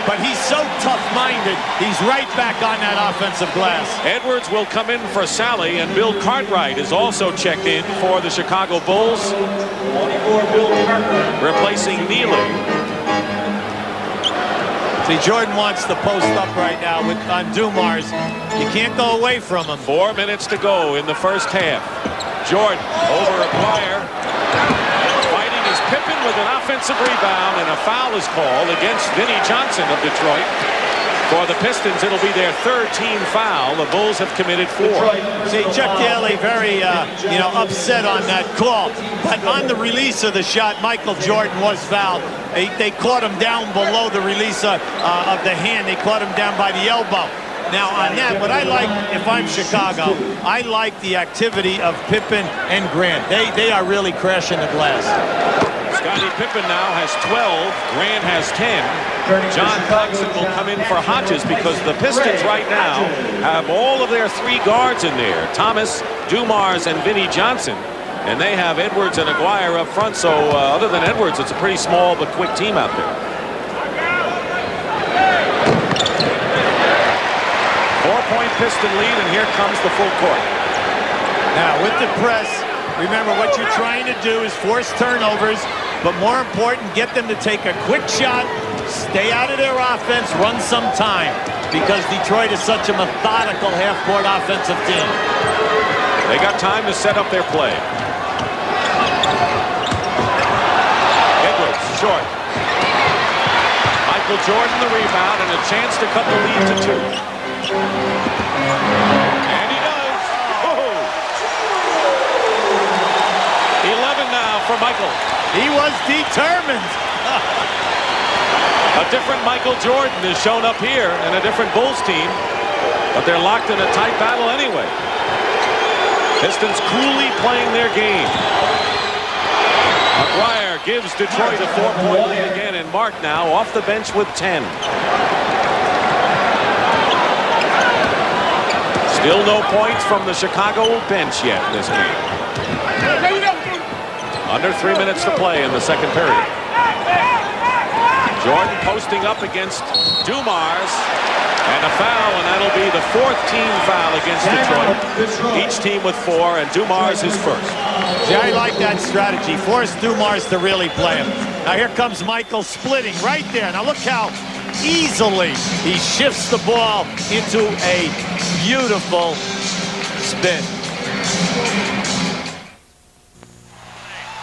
But he's so tough-minded, he's right back on that offensive glass. Edwards will come in for Sally, and Bill Cartwright is also checked in for the Chicago Bulls. 24, Bill Cartwright. Replacing Neely. See, Jordan wants to post up right now on Dumars. You can't go away from him. 4 minutes to go in the first half. Jordan over Aguirre. Fighting is Pippen with an offensive rebound, and a foul is called against Vinnie Johnson of Detroit. For the Pistons, it'll be their 3rd team foul. The Bulls have committed 4. See, Chuck Daly very, upset on that call. But on the release of the shot, Michael Jordan was fouled. They caught him down below the release of the hand. They caught him down by the elbow. Now, on that, what I like, if I'm Chicago, I like the activity of Pippen and Grant. They are really crashing the glass. Scottie Pippen now has 12. Grant has 10. John Paxson will come in for Hodges because the Pistons right now have all of their 3 guards in there. Thomas, Dumars, and Vinnie Johnson. And they have Edwards and Aguirre up front. So other than Edwards, it's a pretty small but quick team out there. 4-point Piston lead, and here comes the full court. Now with the press, remember what you're trying to do is force turnovers, but more important, get them to take a quick shot, stay out of their offense, run some time, because Detroit is such a methodical half-court offensive team. They got time to set up their play. Edwards, short. Michael Jordan the rebound and a chance to cut the lead to 2. And he does. Whoa. 11 now for Michael. He was determined. A different Michael Jordan is shown up here and a different Bulls team, but they're locked in a tight battle anyway. Pistons coolly playing their game. Aguirre gives Detroit a 4-point lead again, and Mark now off the bench with 10. Still no points from the Chicago bench yet in this game. Under 3 minutes to play in the second period. Jordan posting up against Dumars. And a foul, and that'll be the 4th team foul against Detroit. Each team with 4, and Dumars is first. See, I like that strategy. Force Dumars to really play him. Now here comes Michael splitting right there. Now look how easily he shifts the ball into a beautiful spin.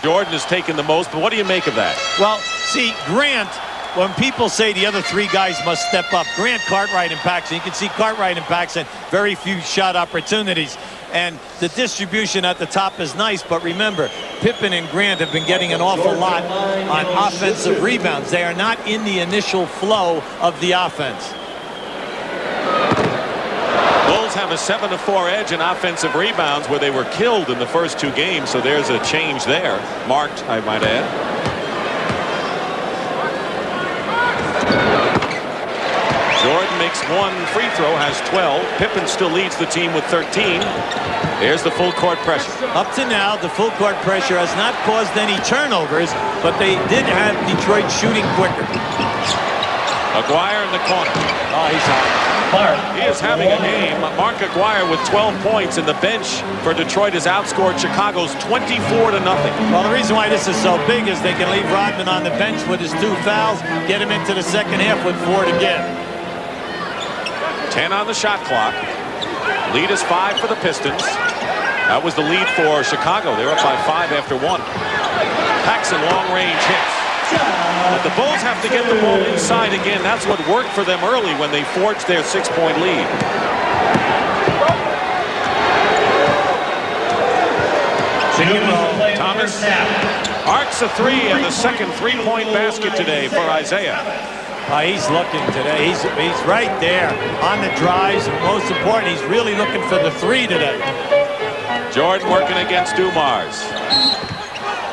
Jordan has taken the most, but what do you make of that? Well, see, Grant, when people say the other 3 guys must step up, Grant, Cartwright, and Paxson, you can see Cartwright and Paxson, very few shot opportunities. And the distribution at the top is nice, but remember, Pippen and Grant have been getting an awful lot on offensive rebounds. They are not in the initial flow of the offense. Bulls have a 7-4 edge in offensive rebounds where they were killed in the first 2 games, so there's a change there. Marked, I might add. Jordan makes 1 free throw, has 12. Pippen still leads the team with 13. There's the full court pressure. Up to now, the full court pressure has not caused any turnovers, but they did have Detroit shooting quicker. Aguirre in the corner. Oh, he's hot. He is having a game. Mark Aguirre with 12 points, and the bench for Detroit has outscored Chicago's 24-0. Well, the reason why this is so big is they can leave Rodman on the bench with his 2 fouls, get him into the second half with 4 to give. 10 on the shot clock. Lead is 5 for the Pistons. That was the lead for Chicago. They're up by 5 after 1. Paxson long range hits. But the Bulls have to get the ball inside again. That's what worked for them early when they forged their 6-point lead. Thomas arcs a 3 and the second 3-point basket today for Isaiah. He's looking today. He's right there on the drives. And most important, he's really looking for the 3 today. Jordan working against Dumars.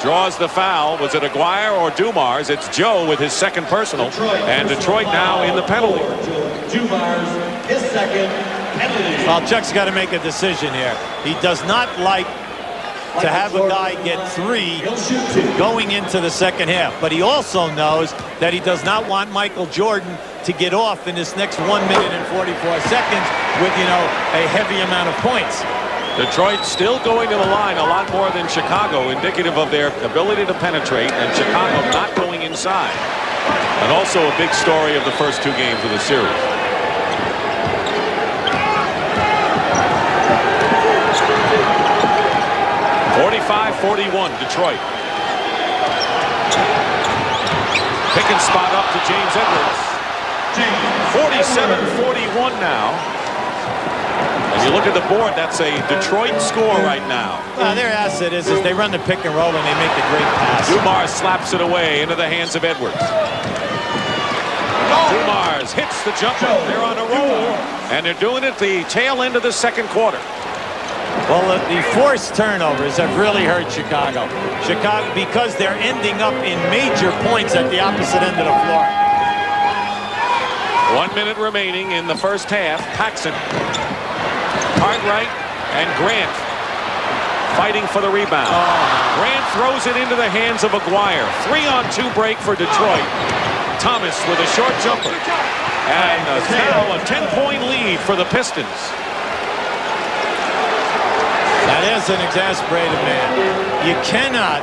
Draws the foul. Was it Aguirre or Dumars? It's Joe with his second personal. And Detroit now in the penalty. Dumars, his second penalty. Well, Chuck's got to make a decision here. He does not like to have a guy get 3 going into the second half. But he also knows that he does not want Michael Jordan to get off in this next 1 minute and 44 seconds with, a heavy amount of points. Detroit still going to the line a lot more than Chicago, indicative of their ability to penetrate, and Chicago not going inside. And also a big story of the first 2 games of the series. Detroit. Pick and spot up to James Edwards. 47-41 now. And you look at the board, that's a Detroit score right now. Their asset is they run the pick and roll and they make a great pass. Dumars slaps it away into the hands of Edwards. Dumars hits the jumper. They're on a roll. And they're doing it at the tail end of the second quarter. Well, the forced turnovers have really hurt Chicago. Because they're ending up in major points at the opposite end of the floor. 1 minute remaining in the first half. Paxson, Cartwright, and Grant fighting for the rebound. Grant throws it into the hands of Aguirre. 3-on-2 break for Detroit. Thomas with a short jumper. And now a 10-point lead for the Pistons. That is an exasperated man. You cannot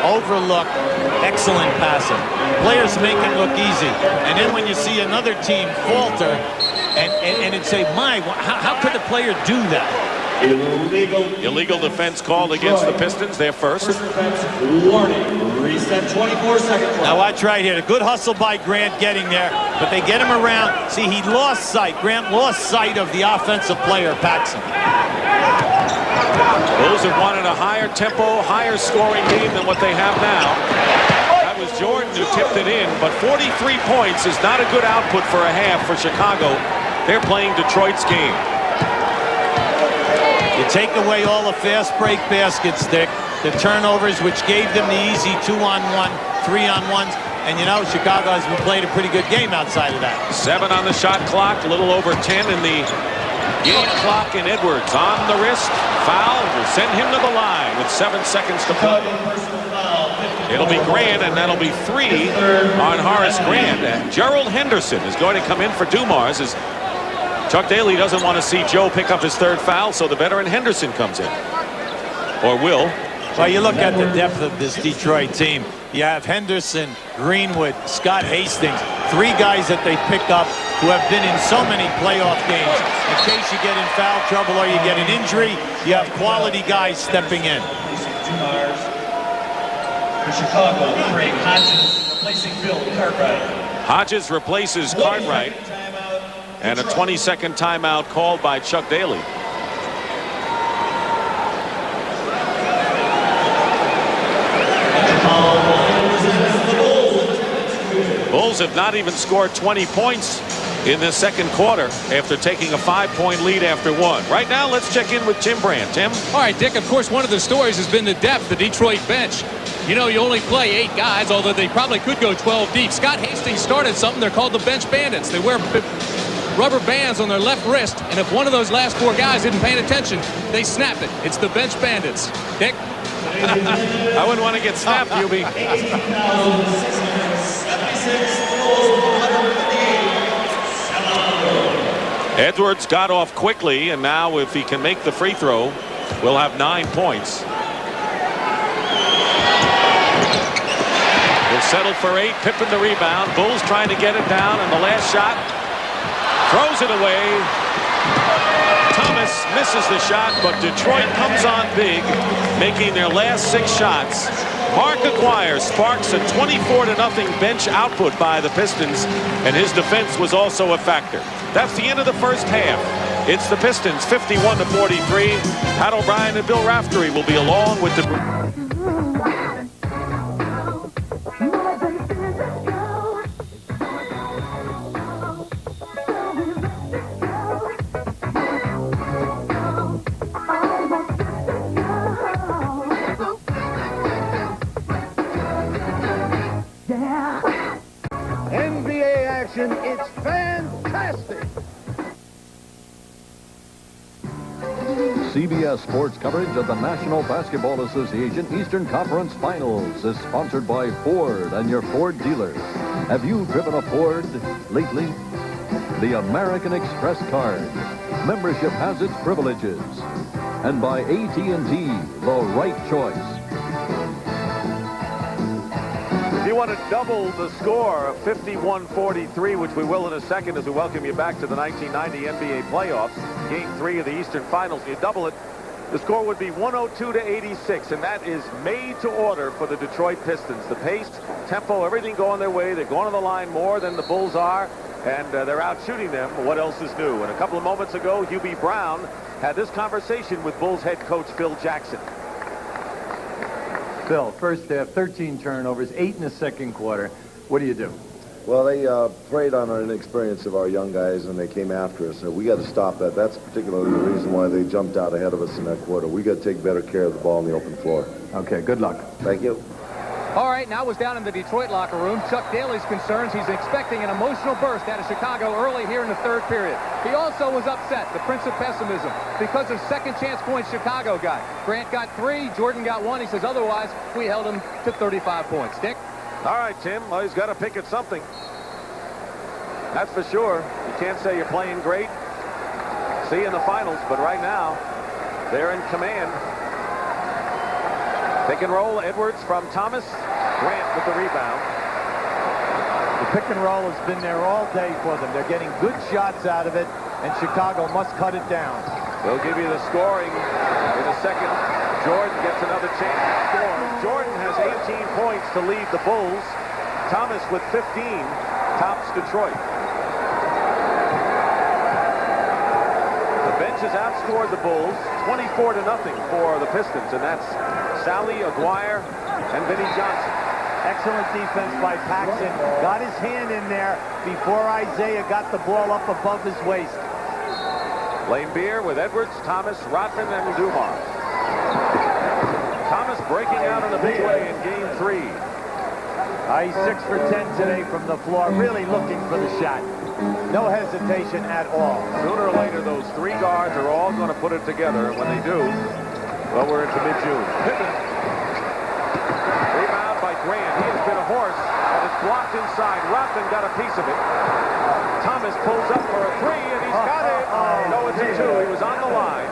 overlook excellent passing. Players make it look easy. And then when you see another team falter and it'd say, how could the player do that? Illegal defense called against the Pistons. They're first. Warning. Reset 24 seconds. Now watch right here. A good hustle by Grant getting there, but they get him around. See, he lost sight. Grant lost sight of the offensive player, Paxson. Bulls have wanted a higher tempo, higher scoring game than what they have now. That was Jordan who tipped it in, but 43 points is not a good output for a half for Chicago. They're playing Detroit's game. You take away all the fast break baskets, Dick, the turnovers, which gave them the easy 2-on-1, 3-on-1s, and you know Chicago has been playing a pretty good game outside of that. 7 on the shot clock, a little over 10 in the game clock, and Edwards on the wrist. Foul will send him to the line with 7 seconds to play. It'll be Grant, and that'll be 3 on Horace Grant. And Gerald Henderson is going to come in for Dumars as Chuck Daly doesn't want to see Joe pick up his 3rd foul, so the veteran Henderson comes in. Or will. Well, you look at the depth of this Detroit team. You have Henderson, Greenwood, Scott Hastings, 3 guys that they pick up who have been in so many playoff games. In case you get in foul trouble or you get an injury, you have quality guys stepping in. For Chicago, Craig Hodges replacing Bill Cartwright. Hodges replaces Cartwright. And a 20-second timeout called by Chuck Daly. Bulls have not even scored 20 points in the second quarter after taking a 5-point lead after 1. Right now, let's check in with Tim Brandt. Tim? All right, Dick, of course, one of the stories has been the depth, the Detroit bench. You know, you only play 8 guys, although they probably could go 12 deep. Scott Hastings started something. They're called the bench bandits. They wear rubber bands on their left wrist, and if one of those last 4 guys isn't paying attention, they snap it. It's the bench bandits. Dick? I wouldn't want to get snapped, Hubie. Edwards got off quickly, and now if he can make the free throw, we'll have 9 points. We'll settle for 8. Pippen the rebound. Bulls trying to get it down, and the last shot throws it away. Thomas misses the shot, but Detroit comes on big, making their last 6 shots. Mark Aguirre sparks a 24-0 bench output by the Pistons, and his defense was also a factor. That's the end of the first half. It's the Pistons 51-43. Pat O'Brien and Bill Raftery will be along with the... NBA action, it's fantastic. CBS Sports coverage of the National Basketball Association Eastern Conference Finals is sponsored by Ford and your Ford dealers. Have you driven a Ford lately? The American Express card. Membership has its privileges. And by AT&T, the right choice. If you want to double the score of 51-43, which we will in a second as we welcome you back to the 1990 NBA playoffs, Game 3 of the Eastern Finals, you double it, the score would be 102-86, and that is made to order for the Detroit Pistons. The pace, tempo, everything going their way. They're going to the line more than the Bulls are, and they're out shooting them. What else is new? And a couple of moments ago, Hubie Brown had this conversation with Bulls head coach Phil Jackson. Phil, first half, 13 turnovers, 8 in the second quarter. What do you do? Well, they preyed on our inexperience of our young guys, and they came after us. We got to stop that. That's particularly the reason why they jumped out ahead of us in that quarter. We got to take better care of the ball on the open floor. Okay, good luck. Thank you. All right, now was down in the Detroit locker room. Chuck Daly's concerns. He's expecting an emotional burst out of Chicago early here in the third period. He also was upset, the prince of pessimism, because of second chance points Chicago got. Grant got 3, Jordan got 1. He says otherwise we held him to 35 points. Dick? All right, Tim. Well, he's got to pick at something. That's for sure. You can't say you're playing great. See you in the finals, but right now they're in command. Pick and roll, Edwards from Thomas. Grant with the rebound. The pick and roll has been there all day for them. They're getting good shots out of it, and Chicago must cut it down. They'll give you the scoring in a second. Jordan gets another chance to score. Jordan has 18 points to lead the Bulls. Thomas with 15 tops Detroit. The bench has outscored the Bulls 24-0 for the Pistons, and that's Sally, Aguirre, and Vinnie Johnson. Excellent defense by Paxson. Got his hand in there before Isaiah got the ball up above his waist. Lane Beer with Edwards, Thomas, Rodman, and Dumars. Thomas breaking out in a big way in game 3. He's 6 for 10 today from the floor, really looking for the shot. No hesitation at all. Sooner or later, those 3 guards are all going to put it together. When they do, well, we're into mid-June. Pippen. Rebound by Grant. He has been a horse, but it's blocked inside. Rodman got a piece of it. Thomas pulls up for a 3, and he's got it. No, it's a 2. He was on the line.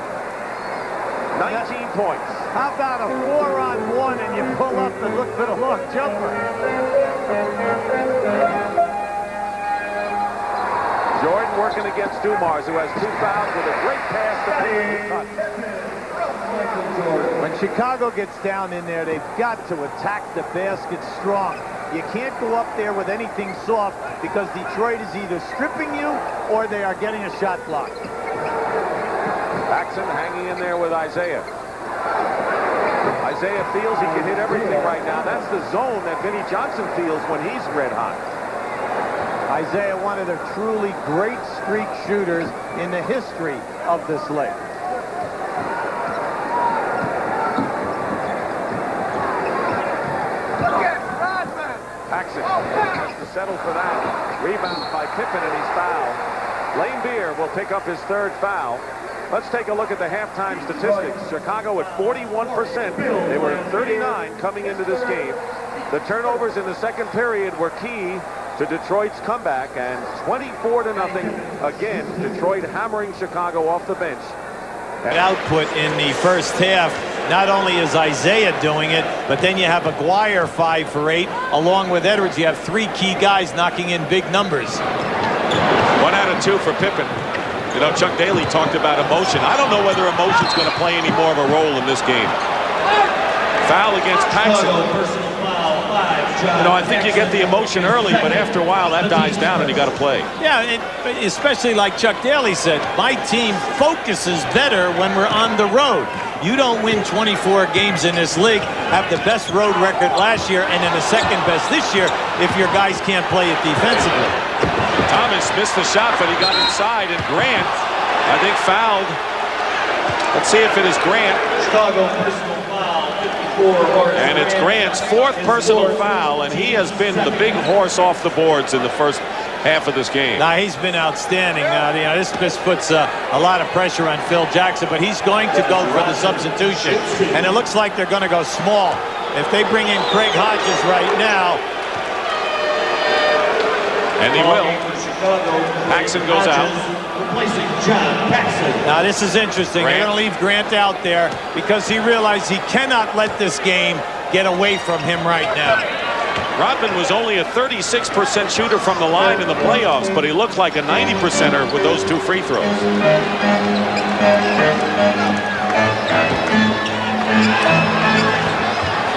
19 points. How about a 4-on-1 and you pull up and look for the long jumper? Jordan working against Dumars, who has 2 fouls with a great pass to Pippen. When Chicago gets down in there, they've got to attack the basket strong. You can't go up there with anything soft because Detroit is either stripping you or they are getting a shot block. Paxson hanging in there with Isaiah. Isaiah feels he can hit everything right now. That's the zone that Vinnie Johnson feels when he's red hot. Isaiah, one of the truly great streak shooters in the history of this league. Paxson has to settle for that. Rebound by Pippen, and he's fouled. Lane Beer will pick up his 3rd foul. Let's take a look at the halftime statistics. Chicago at 41%. They were at 39 coming into this game. The turnovers in the second period were key to Detroit's comeback, and 24-0 again. Detroit hammering Chicago off the bench. And output in the first half. Not only is Isaiah doing it, but then you have Aguirre 5 for 8. Along with Edwards, you have 3 key guys knocking in big numbers. 1 out of 2 for Pippen. You know, Chuck Daly talked about emotion. I don't know whether emotion's going to play any more of a role in this game. Foul against Paxson. You know, I think you get the emotion early, but after a while that dies down and you got to play. Yeah, and especially like Chuck Daly said, my team focuses better when we're on the road. You don't win 24 games in this league, have the best road record last year and then the second best this year if your guys can't play it defensively. Thomas missed the shot, but he got inside, and Grant, I think, fouled. Let's see if it is Grant. Chicago personal foul, 54. And it's Grant's 4th personal foul, and he has been the big horse off the boards in the first half of this game. Now, he's been outstanding. You know, this puts a lot of pressure on Phil Jackson, but he's going to go for the substitution. And it looks like they're going to go small. If they bring in Craig Hodges right now. And he will. Paxson goes out. Now, this is interesting. They're going to leave Grant out there because he realized he cannot let this game get away from him right now. Rodman was only a 36% shooter from the line in the playoffs, but he looked like a 90%er with those 2 free throws.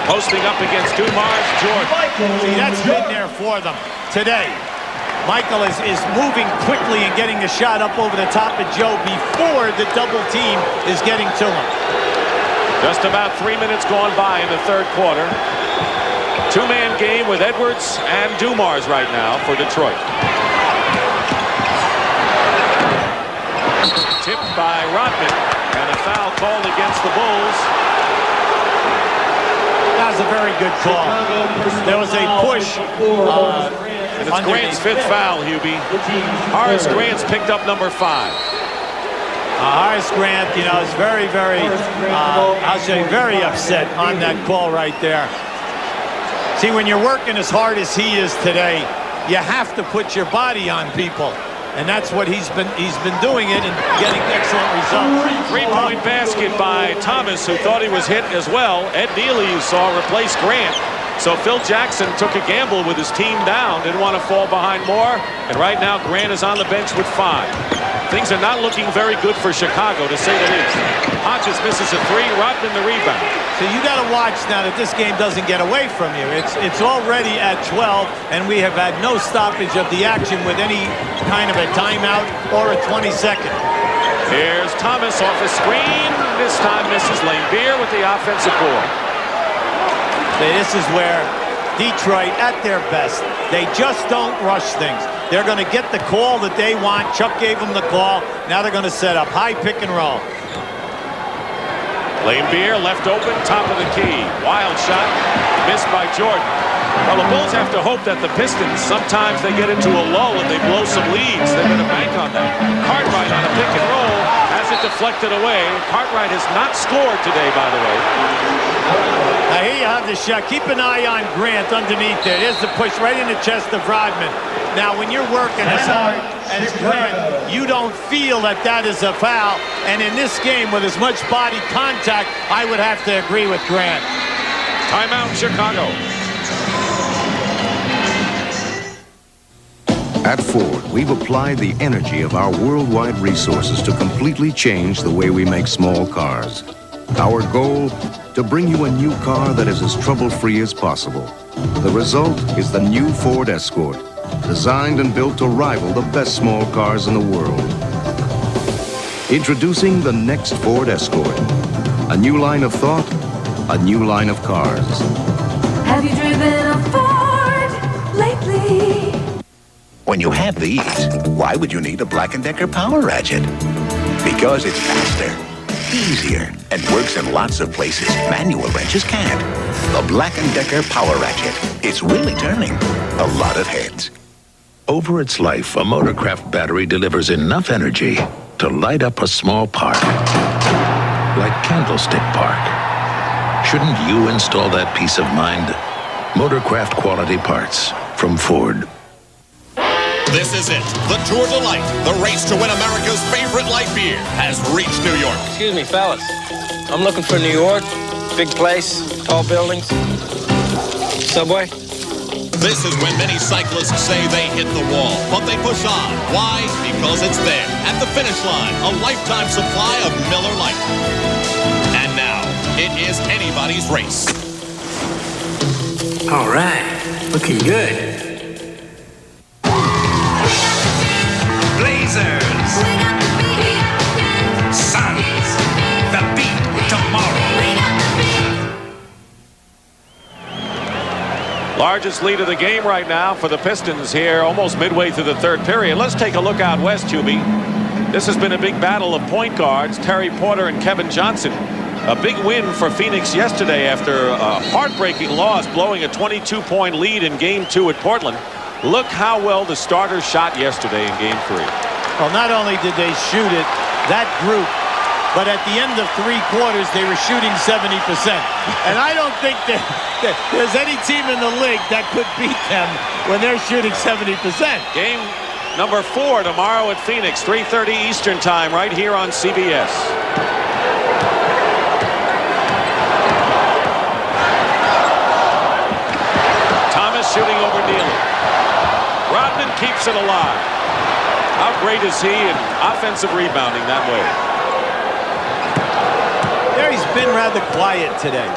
Posting up against Dumars, Jordan. See, that's been there for them today. Michael is moving quickly and getting the shot up over the top of Joe before the double team is getting to him. Just about 3 minutes gone by in the third quarter. Two-man game with Edwards and Dumars right now for Detroit. Tipped by Rodman, and a foul called against the Bulls. That was a very good call. There was a push. And it's Grant's 5th foul, Hubie. Horace Grant's picked up number 5. Horace Grant, you know, is very, I'll say very upset on that call right there. See, when you're working as hard as he is today, you have to put your body on people. And that's what he's been doing it and getting excellent results. Three-point basket by Thomas, who thought he was hit as well. Ed Neely, you saw, replaced Grant. So Phil Jackson took a gamble with his team down, didn't want to fall behind more. And right now, Grant is on the bench with 5. Things are not looking very good for Chicago, to say the least. Hodges misses a 3, Rodman the rebound. So you got to watch now that this game doesn't get away from you. It's already at 12, and we have had no stoppage of the action with any kind of a timeout or a 20-second. Here's Thomas off a screen. This time misses. Lane Beer with the offensive board. This is where Detroit, at their best, they just don't rush things. They're going to get the call that they want. Chuck gave them the call. Now they're going to set up high pick and roll. Lane Beer left open, top of the key. Wild shot, missed by Jordan. Well, the Bulls have to hope that the Pistons, sometimes they get into a lull and they blow some leads. They're going to bank on that. Cartwright on a pick and roll has it deflected away. Cartwright has not scored today, by the way. Now here you have the shot. Keep an eye on Grant underneath there. There's the push right in the chest of Rodman. Now, when you're working as hard as Grant, you don't feel that that is a foul. And in this game, with as much body contact, I would have to agree with Grant. Timeout, Chicago. At Ford, we've applied the energy of our worldwide resources to completely change the way we make small cars. Our goal, to bring you a new car that is as trouble-free as possible. The result is the new Ford Escort, designed and built to rival the best small cars in the world. Introducing the next Ford Escort. A new line of thought, a new line of cars. Have you driven a Ford lately? When you have these, why would you need a Black & Decker Power Ratchet? Because it's faster, easier, and works in lots of places manual wrenches can't. The Black & Decker Power Ratchet. It's really turning a lot of heads. Over its life, a Motorcraft battery delivers enough energy to light up a small park, like Candlestick Park. Shouldn't you install that peace of mind? Motorcraft quality parts from Ford. This is it. The Tour de Light, the race to win America's favorite light beer, has reached New York. Excuse me, fellas. I'm looking for New York. Big place, tall buildings. Subway. This is when many cyclists say they hit the wall, but they push on. Why? Because it's there, at the finish line, a lifetime supply of Miller Lite. And now, it is anybody's race. All right, looking good. Blazers. Suns. The beat tomorrow. Largest lead of the game right now for the Pistons here, almost midway through the third period. Let's take a look out west, Hubie. This has been a big battle of point guards, Terry Porter and Kevin Johnson. A big win for Phoenix yesterday after a heartbreaking loss, blowing a 22-point lead in Game 2 at Portland. Look how well the starters shot yesterday in Game 3. Well, not only did they shoot it, that group, but at the end of 3 quarters, they were shooting 70%. And I don't think that there's any team in the league that could beat them when they're shooting 70%. Game number 4 tomorrow at Phoenix, 3:30 Eastern time, right here on CBS. Thomas shooting over Neely. Rodman keeps it alive. How great is he in offensive rebounding that way? There he's been rather quiet today,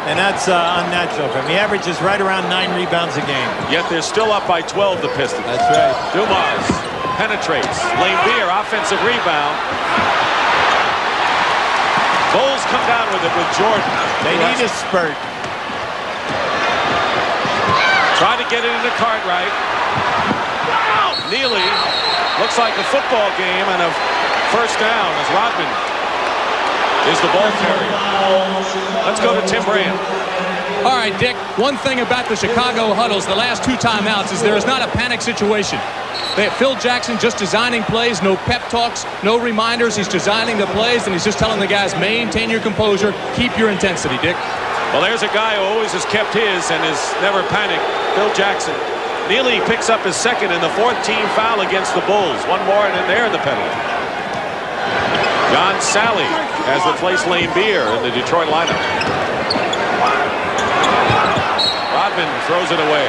and that's unnatural for him. He averages right around 9 rebounds a game. Yet they're still up by 12, the Pistons. That's right. Dumars penetrates. Lane Beer, offensive rebound. Bulls come down with it with Jordan. They need a spurt. get it into Cartwright. Neely looks like a football game and a first down as Rodman is the ball carrier. Let's go to Tim Brand. All right, Dick, one thing about the Chicago huddles, the last two timeouts, is there is not a panic situation. Phil Jackson just designing plays, no pep talks, no reminders. He's designing the plays, and he's just telling the guys, maintain your composure, keep your intensity, Dick. Well, there's a guy who always has kept his and has never panicked, Phil Jackson. Neely picks up his second and the fourth team foul against the Bulls. One more, and then they're the penalty. John Sally has replaced Lane Beer in the Detroit lineup. Rodman throws it away.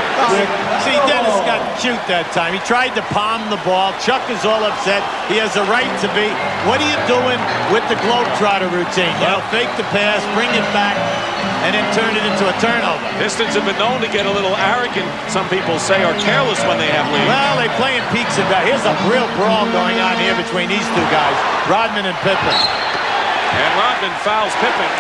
See, Dennis got cute that time. He tried to palm the ball. Chuck is all upset. He has a right to be. What are you doing with the Globetrotter routine? You know, fake the pass, bring it back, and then turn it into a turnover. Pistons have been known to get a little arrogant, some people say, or careless when they have lead. Well, they're playing peaks and valleys. Here's a real brawl going on here between these two guys, Rodman and Pippen. And Rodman fouls Pippen.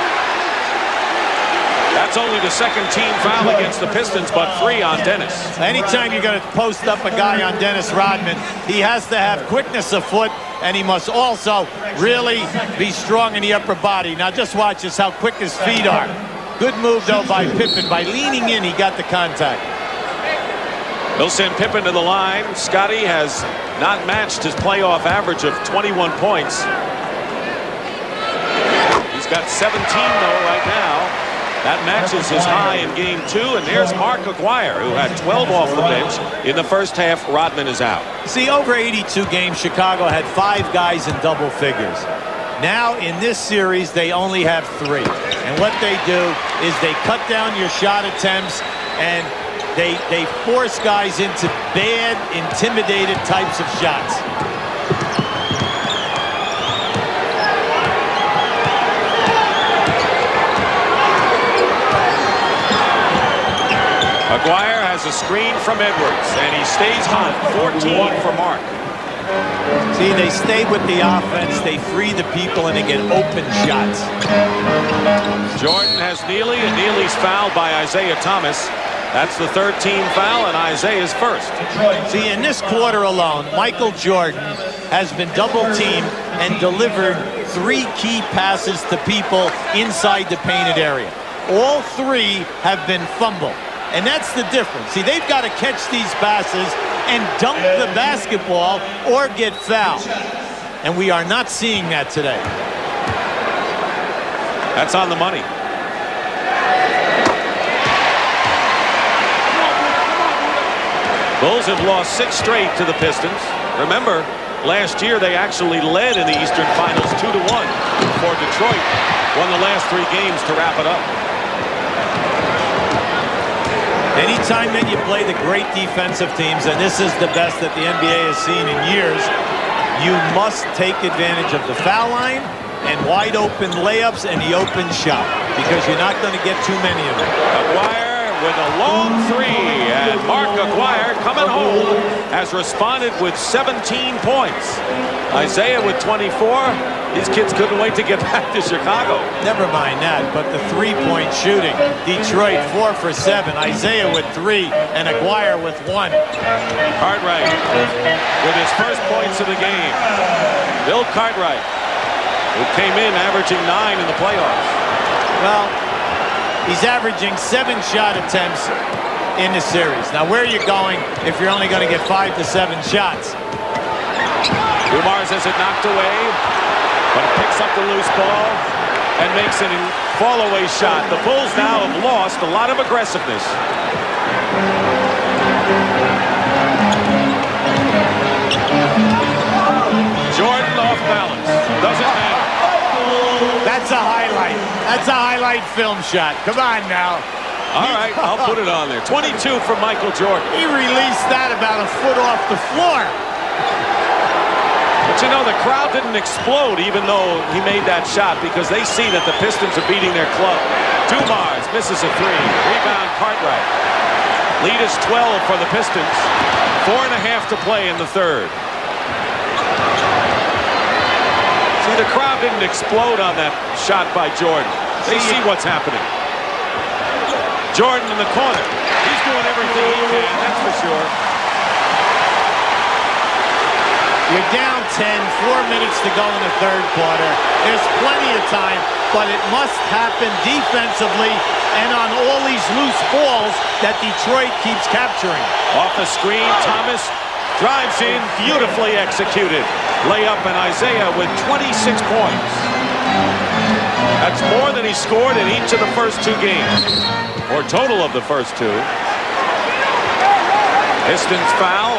That's only the second team foul against the Pistons, but 3 on Dennis. Anytime you're going to post up a guy on Dennis Rodman, he has to have quickness of foot, and he must also really be strong in the upper body. Now just watch just how quick his feet are. Good move, though, by Pippen. By leaning in, he got the contact. They'll send Pippen to the line. Scotty has not matched his playoff average of 21 points. He's got 17, though, right now. That matches his high in game 2, and there's Mark Aguirre, who had 12 off the bench. In the first half, Rodman is out. See, over 82 games, Chicago had 5 guys in double figures. Now, in this series, they only have 3. And what they do is they cut down your shot attempts, and they force guys into bad, intimidated types of shots. Aguirre has a screen from Edwards, and he stays hot. 14 for Mark. See, they stay with the offense, they free the people, and they get open shots. Jordan has Neely, and Neely's fouled by Isaiah Thomas. That's the third team foul, and Isaiah's first. See, in this quarter alone, Michael Jordan has been double-teamed and delivered 3 key passes to people inside the painted area. All 3 have been fumbled. And that's the difference. See, they've got to catch these passes and dunk the basketball or get fouled. And we are not seeing that today. That's on the money. Bulls have lost 6 straight to the Pistons. Remember, last year they actually led in the Eastern Finals 2-1 before Detroit won the last 3 games to wrap it up. Anytime that you play the great defensive teams, and this is the best that the NBA has seen in years, you must take advantage of the foul line and wide open layups and the open shot, because you're not going to get too many of them. Aguirre with a long 3, and Mark Aguirre coming home has responded with 17 points. Isaiah with 24. These kids couldn't wait to get back to Chicago. Never mind that, but the 3-point shooting. Detroit 4 for 7. Isaiah with 3 and Aguirre with 1. Cartwright with his first points of the game. Bill Cartwright, who came in averaging 9 in the playoffs. Well, he's averaging 7 shot attempts in the series. Now, where are you going if you're only going to get 5 to 7 shots? Dumars has it knocked away, but picks up the loose ball and makes a fall-away shot. The Bulls now have lost a lot of aggressiveness. Jordan off balance. Doesn't matter. That's a highlight. That's a highlight film shot. Come on now. All right, I'll put it on there. 22 from Michael Jordan. He released that about a foot off the floor. But you know, the crowd didn't explode even though he made that shot, because they see that the Pistons are beating their club. Dumars misses a 3. Rebound Cartwright. Lead is 12 for the Pistons. 4.5 to play in the third. See, the crowd didn't explode on that shot by Jordan. They see what's happening. Jordan in the corner. He's He's doing everything he can, that's for sure. You're down 10, 4 minutes to go in the third quarter. There's plenty of time, but it must happen defensively and on all these loose balls that Detroit keeps capturing. Off the screen, Thomas drives in, beautifully executed. Layup, and Isaiah with 26 points. That's more than he scored in each of the first 2 games, or total of the first 2. Pistons foul.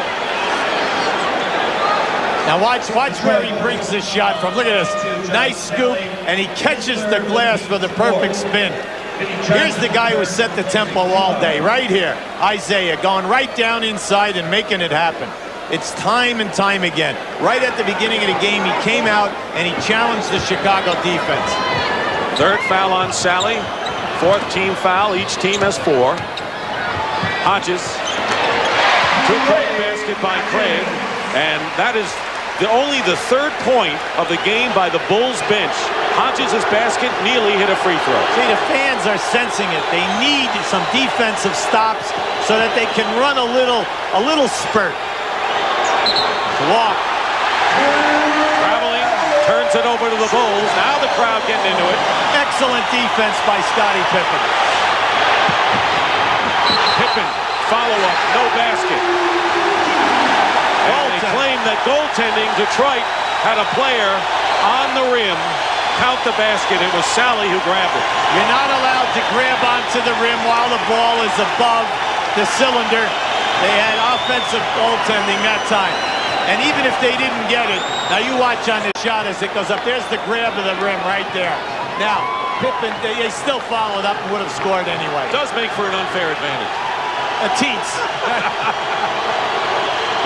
Now watch where he brings this shot from. Look at this. Nice scoop, and he catches the glass for the perfect spin. Here's the guy who set the tempo all day, right here. Isaiah going right down inside and making it happen. It's time and time again. Right at the beginning of the game, he came out and he challenged the Chicago defense. Third foul on Sally. 4th team foul. Each team has 4. Hodges. 2-point basket by Craig. And that is only the 3rd point of the game by the Bulls bench. Hodges' basket, Neely hit a free throw. See, the fans are sensing it. They need some defensive stops so that they can run a little spurt. Walk. Traveling, turns it over to the Bulls. Now the crowd getting into it. Excellent defense by Scottie Pippen. Pippen, follow-up, no basket. And they claim that goaltending, Detroit had a player on the rim count the basket. It was Sally who grabbed it. You're not allowed to grab onto the rim while the ball is above the cylinder. They had offensive goaltending that time. And even if they didn't get it, now you watch on the shot as it goes up. There's the grab of the rim right there. Now, Pippen, they still followed up and would have scored anyway. Does make for an unfair advantage. A teens.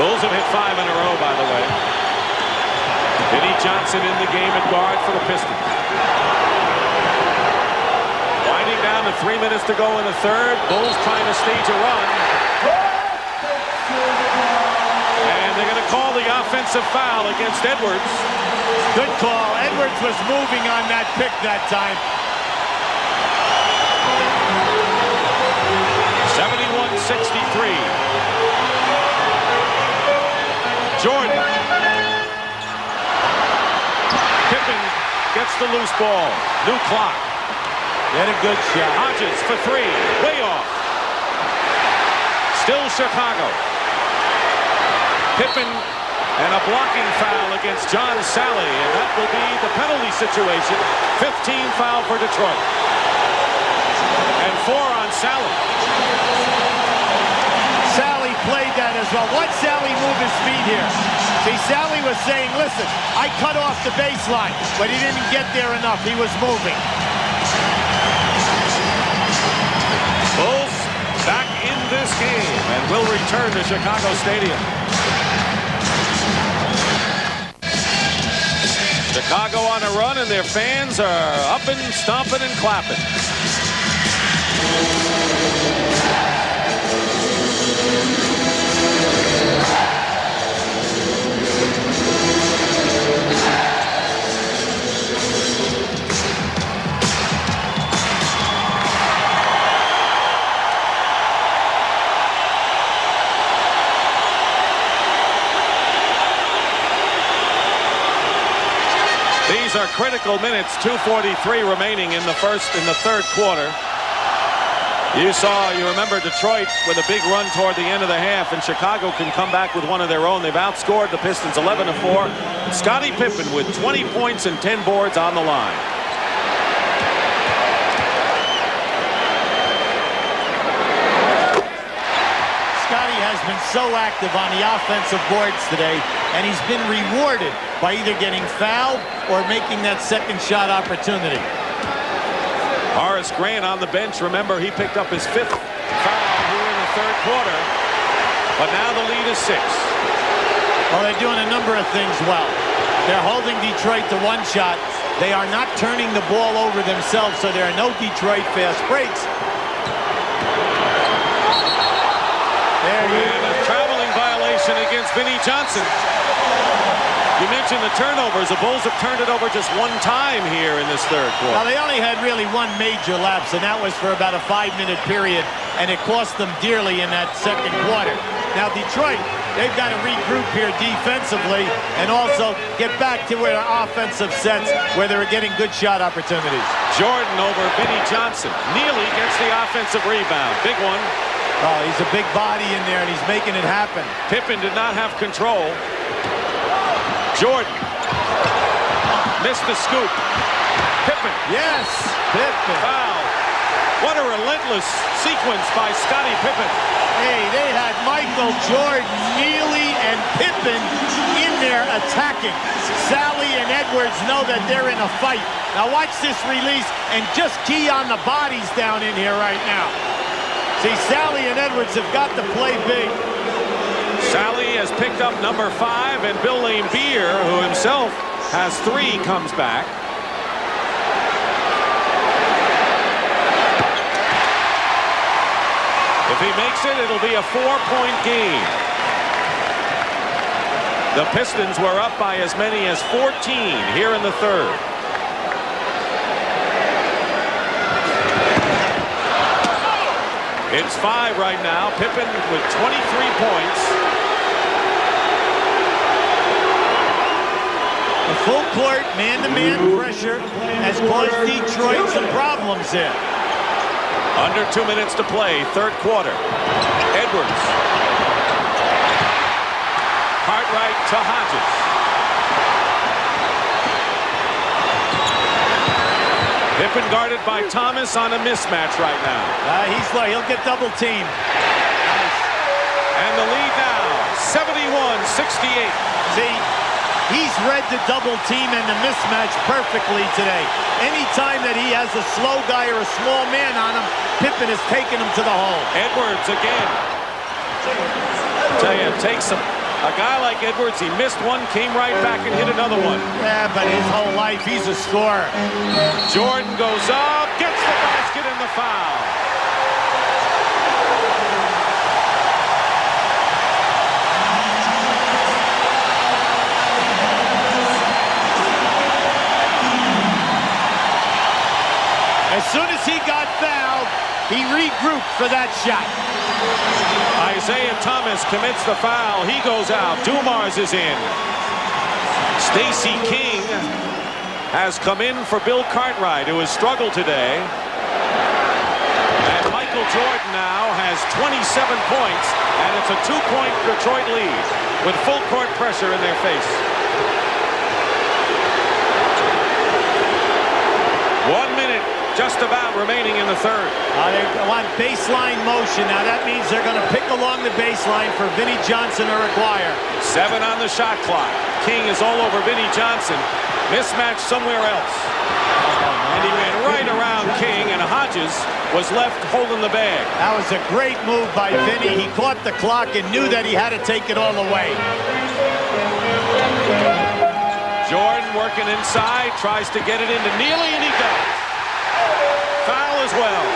Bulls have hit 5 in a row, by the way. Vinnie Johnson in the game at guard for the Pistons. Winding down to 3 minutes to go in the third. Bulls trying to stage a run. And they're going to call the offensive foul against Edwards. Good call. Edwards was moving on that pick that time. 71-63. Jordan. Pippen gets the loose ball. New clock. Get a good shot. Hodges for 3. Way off. Still Chicago. Pippen and a blocking foul against John Sally, and that will be the penalty situation. 15 foul for Detroit. And 4 on Sally. Sally played that as well. Watch Sally move his feet here. See, Sally was saying, listen, I cut off the baseline, but he didn't get there enough. He was moving. Bulls back in this game and will return to Chicago Stadium. Chicago on a run, and their fans are up and stomping and clapping. These are critical minutes. 2:43 remaining in the third quarter. You remember Detroit with a big run toward the end of the half, and Chicago can come back with one of their own. They've outscored the Pistons 11-4. Scottie Pippen with 20 points and 10 boards on the line. Scottie has been so active on the offensive boards today, and he's been rewarded by either getting fouled or making that second shot opportunity. Horace Grant on the bench. Remember, he picked up his 5th foul here in the third quarter, but now the lead is 6. Well, they're doing a number of things well. They're holding Detroit to 1 shot. They are not turning the ball over themselves, so there are no Detroit fast breaks. And a traveling violation against Vinnie Johnson. You mentioned the turnovers. The Bulls have turned it over just 1 time here in this third quarter. Well, they only had really 1 major lapse, and that was for about a 5-minute period and it cost them dearly in that second quarter. Now, Detroit, they've got to regroup here defensively and also get back to their offensive sets where they were getting good shot opportunities. Jordan over Vinnie Johnson. Neely gets the offensive rebound. Big one. Oh, he's a big body in there, and he's making it happen. Pippen did not have control. Jordan missed the scoop. Pippen. Yes, Pippen. Foul. What a relentless sequence by Scottie Pippen. Hey, they had Michael, Jordan, Neely, and Pippen in there attacking. Sally and Edwards know that they're in a fight. Now watch this release and just key on the bodies down in here right now. See, Sally and Edwards have got to play big. Sally has picked up number 5, and Bill Laimbeer, who himself has 3, comes back. If he makes it, it'll be a 4-point game. The Pistons were up by as many as 14 here in the third. It's 5 right now. Pippen with 23 points. The full court man-to-man pressure has caused Detroit some problems here. Under 2 minutes to play, third quarter. Edwards. Cartwright to Hodges. Pippen guarded by Thomas on a mismatch right now. He'll get double teamed. Nice. And the lead now, 71-68. See, he's read the double team and the mismatch perfectly today. Anytime that he has a slow guy or a small man on him, Pippen has taken him to the hole. Edwards again. I tell you, it takes a guy like Edwards. He missed one, came right back and hit another one. Yeah, but his whole life, he's a scorer. Jordan goes up, gets the basket and the foul. As soon as he got fouled, he regrouped for that shot. Isaiah Thomas commits the foul. He goes out. Dumars is in. Stacey King has come in for Bill Cartwright, who has struggled today. And Michael Jordan now has 27 points, and it's a 2-point Detroit lead with full court pressure in their face. 1 minute just about remaining in the third. They want baseline motion. Now that means they're going to pick along the baseline for Vinnie Johnson to require. 7 on the shot clock. King is all over Vinnie Johnson. Mismatch somewhere else. And he went right around King, and Hodges was left holding the bag. That was a great move by Vinnie. He caught the clock and knew that he had to take it all away. Jordan working inside, tries to get it into Neely, and he does. Foul as well.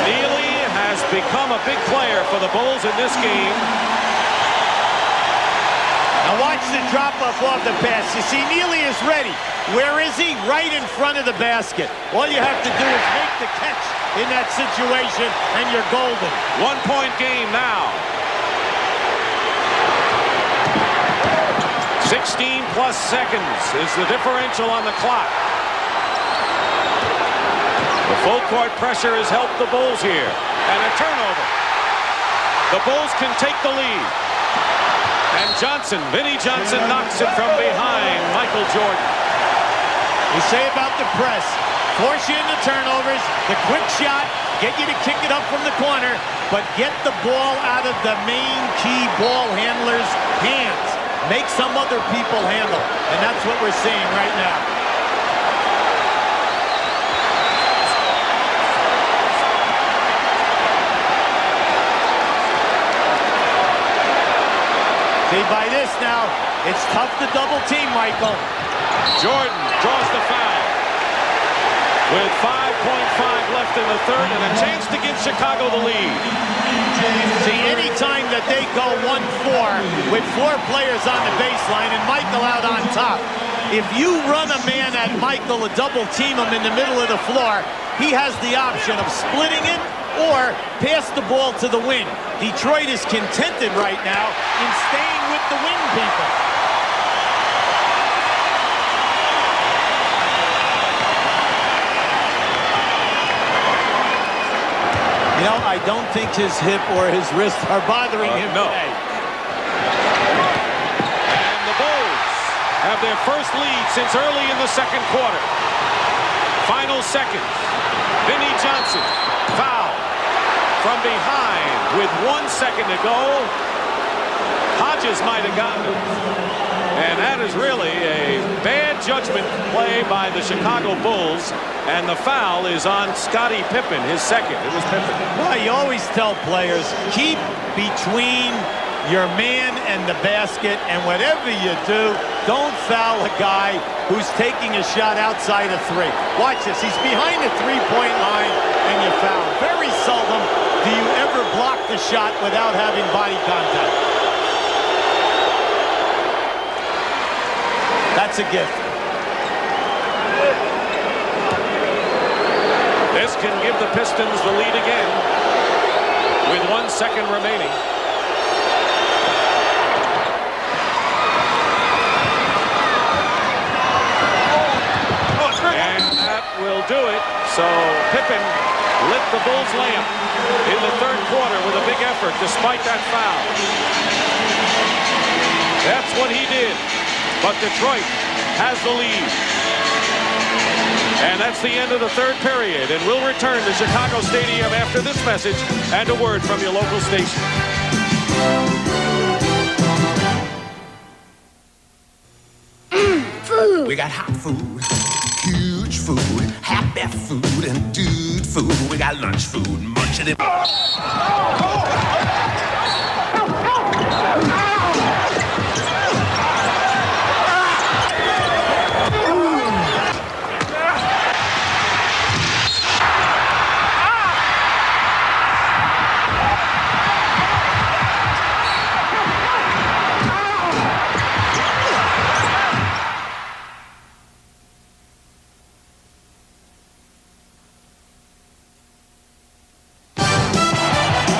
Neely has become a big player for the Bulls in this game. Now watch the drop-off off the pass. You see, Neely is ready. Where is he? Right in front of the basket. All you have to do is make the catch in that situation, and you're golden. 1-point game now. 16 plus seconds is the differential on the clock. The full court pressure has helped the Bulls here. And a turnover. The Bulls can take the lead. And Vinnie Johnson knocks it from behind Michael Jordan. You say about the press, force you into turnovers, the quick shot, get you to kick it up from the corner, but get the ball out of the main key ball handler's hands. Make some other people handle. And that's what we're seeing right now. See, by this now, it's tough to double team, Michael. Jordan draws the foul. With 5.5 left in the third and a chance to give Chicago the lead. See, any time that they go 1-4 with 4 players on the baseline and Michael out on top, If you run a man at Michael, a double team him in the middle of the floor, he has the option of splitting it or pass the ball to the wing. Detroit is contented right now in staying with the wing people. You know, I don't think his hip or his wrist are bothering him today. And the Bulls have their first lead since early in the second quarter. Final seconds. Vinnie Johnson, foul from behind with 1 second to go. Hodges might have gotten it. And that is really a bad judgment play by the Chicago Bulls. And the foul is on Scottie Pippen, his second. It was Pippen. Well, you always tell players, keep between your man and the basket, and whatever you do, don't foul a guy who's taking a shot outside of three. Watch this. He's behind the three-point line, and you foul. Very seldom do you ever block the shot without having body contact. That's a gift. This can give the Pistons the lead again with 1 second remaining. And that will do it. So Pippen lit the Bulls' lamp in the third quarter with a big effort despite that foul. That's what he did. But Detroit has the lead. And that's the end of the third period. And we'll return to Chicago Stadium after this message and a word from your local station. Food. We got hot food, huge food, happy food, and dude food. We got lunch food, munching it.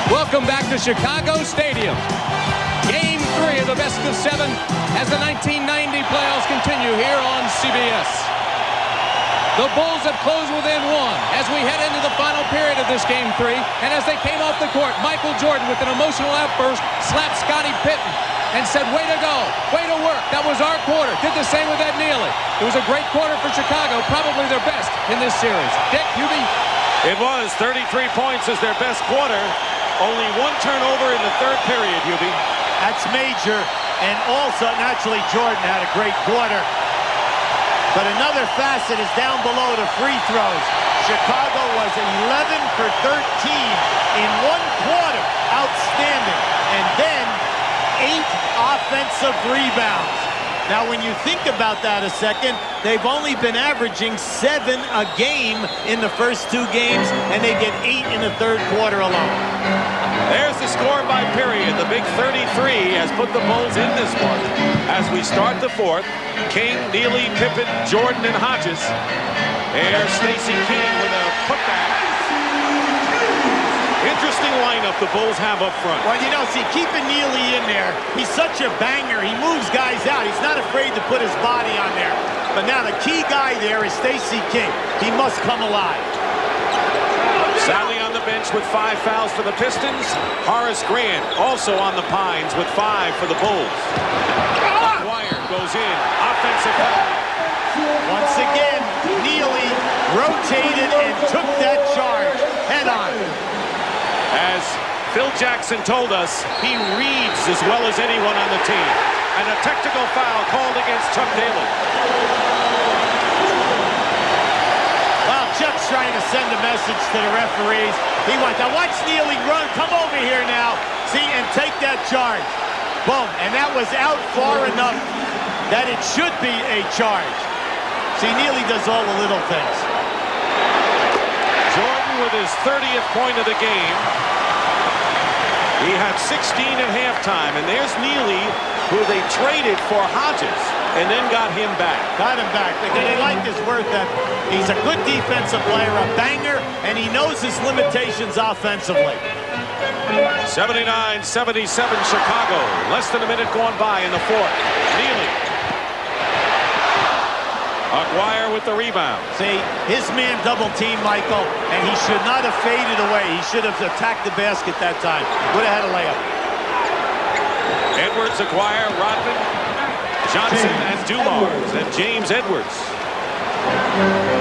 Welcome back to Chicago Stadium. Game 3 of the best of 7 as the 1990 playoffs continue here on CBS. The Bulls have closed within 1 as we head into the final period of this Game 3. And as they came off the court, Michael Jordan, with an emotional outburst, slapped Scottie Pippen and said, "Way to go, way to work. That was our quarter." Did the same with Ed Nealy. It was a great quarter for Chicago, probably their best in this series. Dick, Hubie? It was 33 points as their best quarter. Only 1 turnover in the third period, Hubie. That's major. And also, naturally, Jordan had a great quarter. But another facet is down below the free throws. Chicago was 11 for 13 in 1 quarter. Outstanding. And then 8 offensive rebounds. Now, when you think about that a second, they've only been averaging 7 a game in the first 2 games, and they get 8 in the third quarter alone. There's the score by period. The big 33 has put the Bulls in this one. As we start the fourth, King, Nealy, Pippen, Jordan, and Hodges. There's Stacey King with a putback. Interesting lineup the Bulls have up front. Well, you know, see, keeping Nealy in there, he's such a banger. He moves guys out. He's not afraid to put his body on there. But now the key guy there is Stacey King. He must come alive. Sally on the bench with 5 fouls for the Pistons. Horace Grant also on the Pines with 5 for the Bulls. Wire goes in. Offensive foul. Once again, Nealy rotated and took that charge head on. As Phil Jackson told us, he reads as well as anyone on the team. And a technical foul called against Chuck Daly. Well, Chuck's trying to send a message to the referees. He wants, now watch Nealy run. Come over here now. See, and take that charge. Boom. And that was out far enough that it should be a charge. See, Nealy does all the little things. Jordan with his 30th point of the game. He had 16 at halftime, and there's Nealy, who they traded for Hodges. and then got him back. Got him back. They like his word that he's a good defensive player, a banger, and he knows his limitations offensively. 79-77 Chicago. Less than a minute gone by in the fourth. Neely. Aguirre with the rebound. See, his man double team, Michael, and he should not have faded away. He should have attacked the basket that time. Would have had a layup. Edwards, Aguirre, Rodman, Johnson, and Dumars, and James Edwards.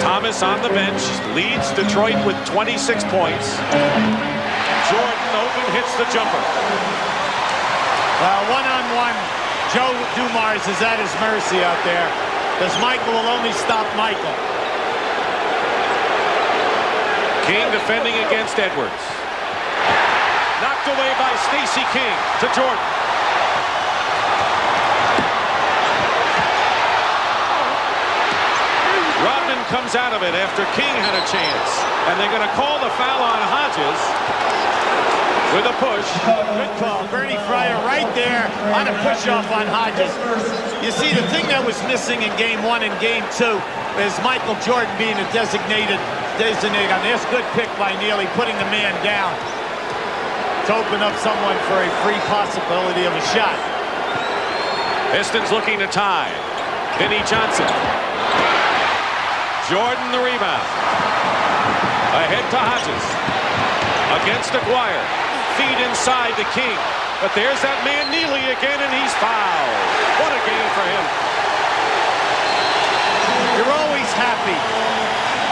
Thomas on the bench leads Detroit with 26 points. Jordan open, hits the jumper. Well, one-on-one, Joe Dumars is at his mercy out there, because Michael will only stop Michael. King defending against Edwards. Knocked away by Stacey King to Jordan. Rodman comes out of it after King had a chance. And they're going to call the foul on Hodges with a push. Good call. Bernie Fryer right there on a push-off on Hodges. You see, the thing that was missing in Game 1 and Game 2 is Michael Jordan being a designated on this. Good pick by Neely, putting the man down to open up someone for a free possibility of a shot. Pistons looking to tie. Vinnie Johnson. Jordan the rebound. Ahead to Hodges. Against Aguirre. Feed inside to King. But there's that man Neely again, and he's fouled. What a game for him. You're always happy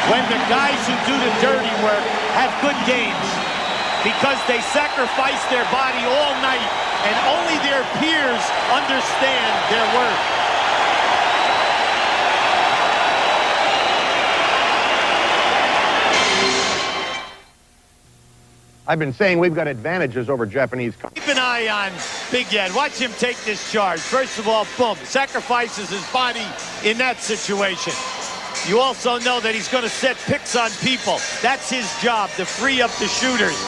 when the guys who do the dirty work have good games, because they sacrifice their body all night, and only their peers understand their worth. I've been saying we've got advantages over Japanese cars. Keep an eye on Big Ed. Watch him take this charge. First of all, boom, sacrifices his body in that situation. You also know that he's going to set picks on people. That's his job, to free up the shooters.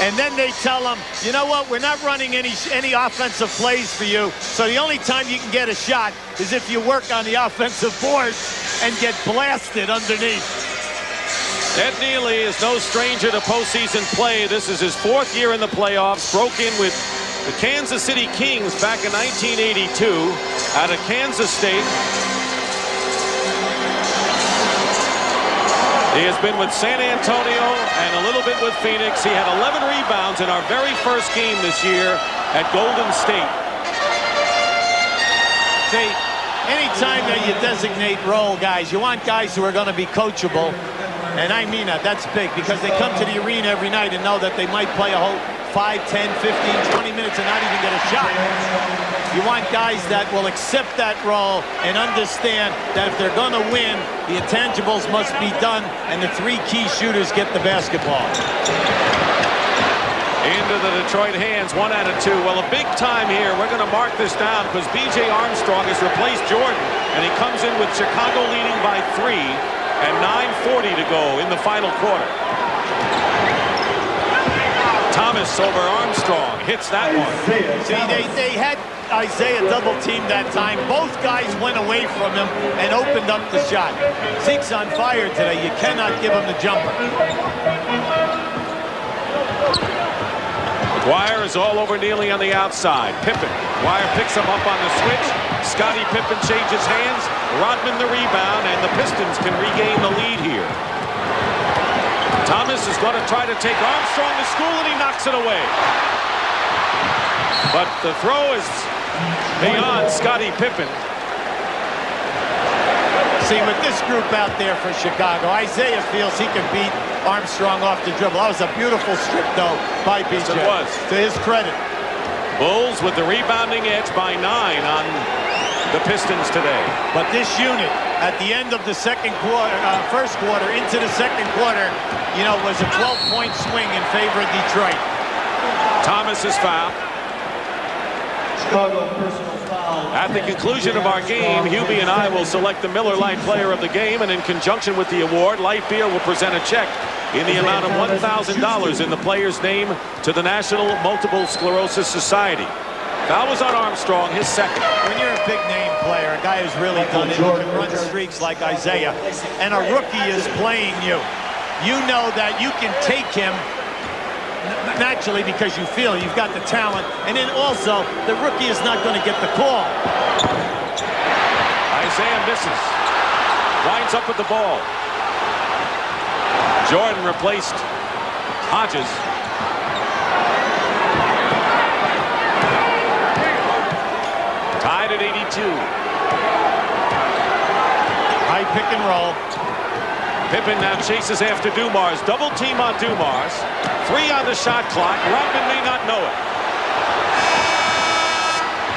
And then they tell him, you know what, we're not running any offensive plays for you, so the only time you can get a shot is if you work on the offensive boards and get blasted underneath. Ed Neely is no stranger to postseason play. This is his fourth year in the playoffs. Broke in with the Kansas City Kings back in 1982 out of Kansas State. He has been with San Antonio and a little bit with Phoenix. He had 11 rebounds in our very first game this year at Golden State. See, anytime that you designate role guys, you want guys who are going to be coachable. And I mean that. That's big, because they come to the arena every night and know that they might play a whole 5, 10, 15, 20 minutes and not even get a shot. You want guys that will accept that role and understand that if they're going to win, the intangibles must be done, and the three key shooters get the basketball. Into the Detroit hands, 1 out of 2. Well, a big time here. We're going to mark this down because B.J. Armstrong has replaced Jordan, and he comes in with Chicago leading by 3 and 9:40 to go in the final quarter. Thomas over Armstrong hits that one. See, they had Isaiah double teamed that time. Both guys went away from him and opened up the shot. Zeke's on fire today. You cannot give him the jumper. Dwyer is all over Neely on the outside. Pippen. Dwyer picks him up on the switch. Scottie Pippen changes hands. Rodman the rebound, and the Pistons can regain the lead here. Thomas is going to try to take Armstrong to school, and he knocks it away. But the throw is beyond Scottie Pippen. See, with this group out there for Chicago, Isaiah feels he can beat Armstrong off the dribble. That was a beautiful strip, though, by B.J. Yes, it was. To his credit. Bulls with the rebounding edge by 9 on the Pistons today. But this unit, at the end of the second quarter, first quarter, into the second quarter, you know, was a 12-point swing in favor of Detroit. Thomas is fouled. Chicago personal foul. At the conclusion of our game, Hubie and I will select the Miller Lite Player of the Game, and in conjunction with the award, Light Beer will present a check in the amount of $1,000 in the player's name to the National Multiple Sclerosis Society. Foul was on Armstrong, his second. When you're a big name player, a guy who's really done it, who can run streaks like Isaiah, and a rookie is playing you, you know that you can take him naturally because you feel you've got the talent, and then also the rookie is not going to get the call. Isaiah misses. Winds up with the ball. Jordan replaced Hodges. Tied at 82. High pick and roll. Pippen now chases after Dumars. Double team on Dumars. 3 on the shot clock. Rodman may not know it.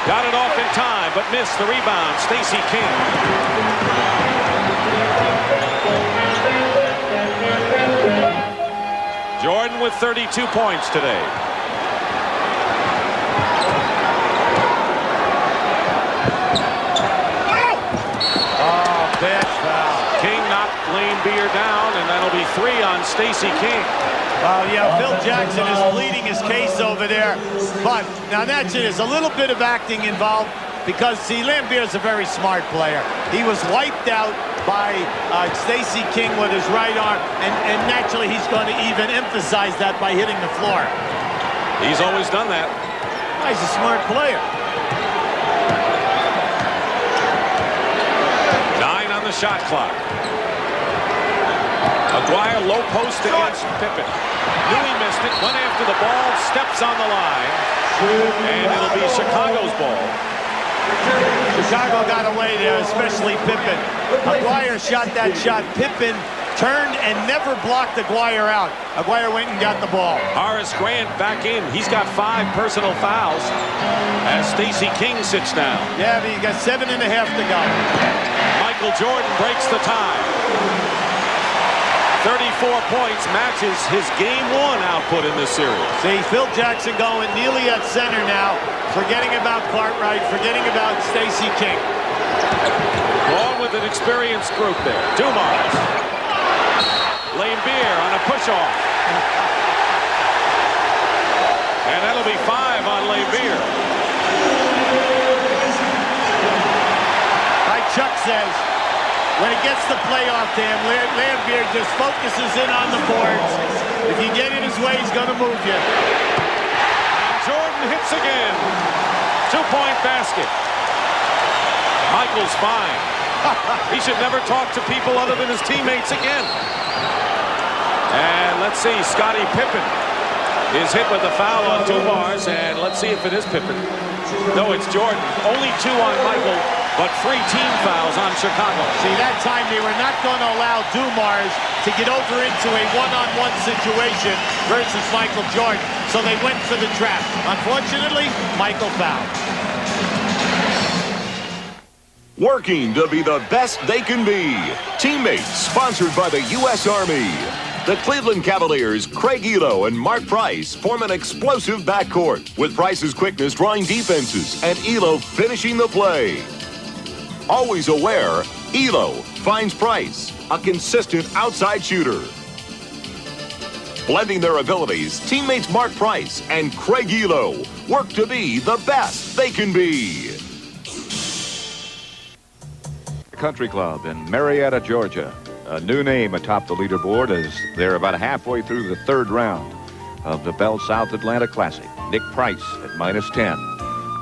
Got it off in time, but missed the rebound. Stacey King. Jordan with 32 points today. Bad foul. King knocked Lane Beer down, and that'll be 3 on Stacey King. Yeah, Phil Jackson is pleading his case over there. But now that's it. There's a little bit of acting involved because, see, Lambier's a very smart player. He was wiped out by Stacey King with his right arm, and naturally he's going to even emphasize that by hitting the floor. He's always done that. He's a smart player. 9 on the shot clock. Aguirre low post against Pippen. Knew he missed it. Went after the ball. Steps on the line. And it'll be Chicago's ball. Chicago got away there, especially Pippen. Aguirre shot that shot. Pippen turned and never blocked Aguirre out. Aguirre went and got the ball. Horace Grant back in. He's got 5 personal fouls as Stacey King sits down. Yeah, but you got 7.5 to go. Michael Jordan breaks the tie. 34 points matches his Game 1 output in this series. See, Phil Jackson going nearly at center now, forgetting about Cartwright, forgetting about Stacey King. Along with an experienced group there. Dumars. Lane Beer on a push-off. And that'll be 5 on Lane Beer. Like Chuck says, when it gets to playoff time, Lambier just focuses in on the boards. If you get in his way, he's going to move you. And Jordan hits again. 2-point basket. Michael's fine. He should never talk to people other than his teammates again. And let's see, Scottie Pippen is hit with a foul on Dumars, and let's see if it is Pippen. No, it's Jordan. Only 2 on Michael, but 3 team fouls on Chicago. See, that time they were not going to allow Dumars to get over into a one-on-one situation versus Michael Jordan, so they went for the trap. Unfortunately, Michael fouled. Working to be the best they can be. Teammates, sponsored by the U.S. Army. The Cleveland Cavaliers' Craig Elo and Mark Price form an explosive backcourt, with Price's quickness drawing defenses and Elo finishing the play. Always aware, Elo finds Price, a consistent outside shooter. Blending their abilities, teammates Mark Price and Craig Elo work to be the best they can be. Country Club in Marietta, Georgia. A new name atop the leaderboard as they're about halfway through the 3rd round of the Bell South Atlanta Classic. Nick Price at -10.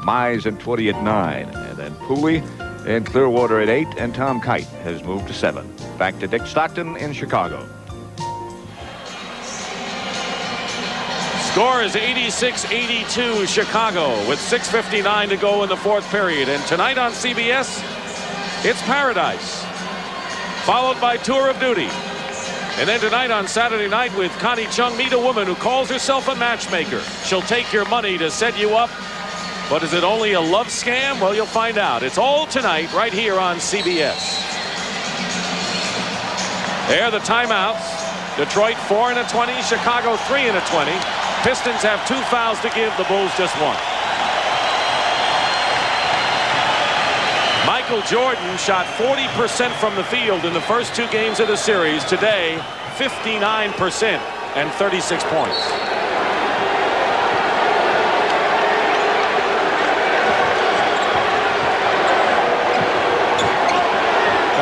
Mize and 20 at 9. And then Pooley and Clearwater at 8. And Tom Kite has moved to 7. Back to Dick Stockton in Chicago. Score is 86-82 Chicago with 6:59 to go in the 4th period. And tonight on CBS, it's Paradise, followed by Tour of Duty. And then tonight on Saturday night with Connie Chung, meet a woman who calls herself a matchmaker. She'll take your money to set you up. But is it only a love scam? Well, you'll find out. It's all tonight right here on CBS. There are the timeouts. Detroit 4 and a 20, Chicago 3 and a 20. Pistons have 2 fouls to give, the Bulls just 1. Michael Jordan shot 40% from the field in the first 2 games of the series. Today, 59% and 36 points.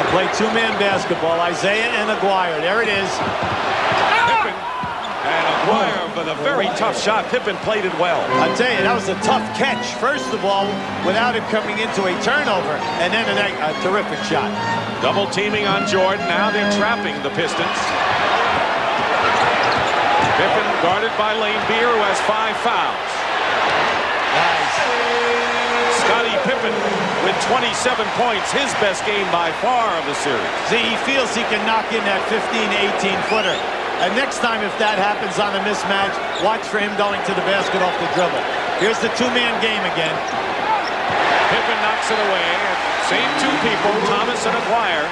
They'll play two-man basketball. Isaiah and Aguirre. There it is. Pippen and Aguirre with a very tough shot. Pippen played it well. I'll tell you, that was a tough catch. First of all, without it coming into a turnover, and then a terrific shot. Double teaming on Jordan. Now they're trapping the Pistons. Pippen guarded by Lane Beer, who has 5 fouls. Nice. Scottie Pippen with 27 points, his best game by far of the series. See, he feels he can knock in that 15 to 18-footer. And next time, if that happens on a mismatch, watch for him going to the basket off the dribble. Here's the two-man game again. Pippen knocks it away. Same two people, Thomas and Aguirre.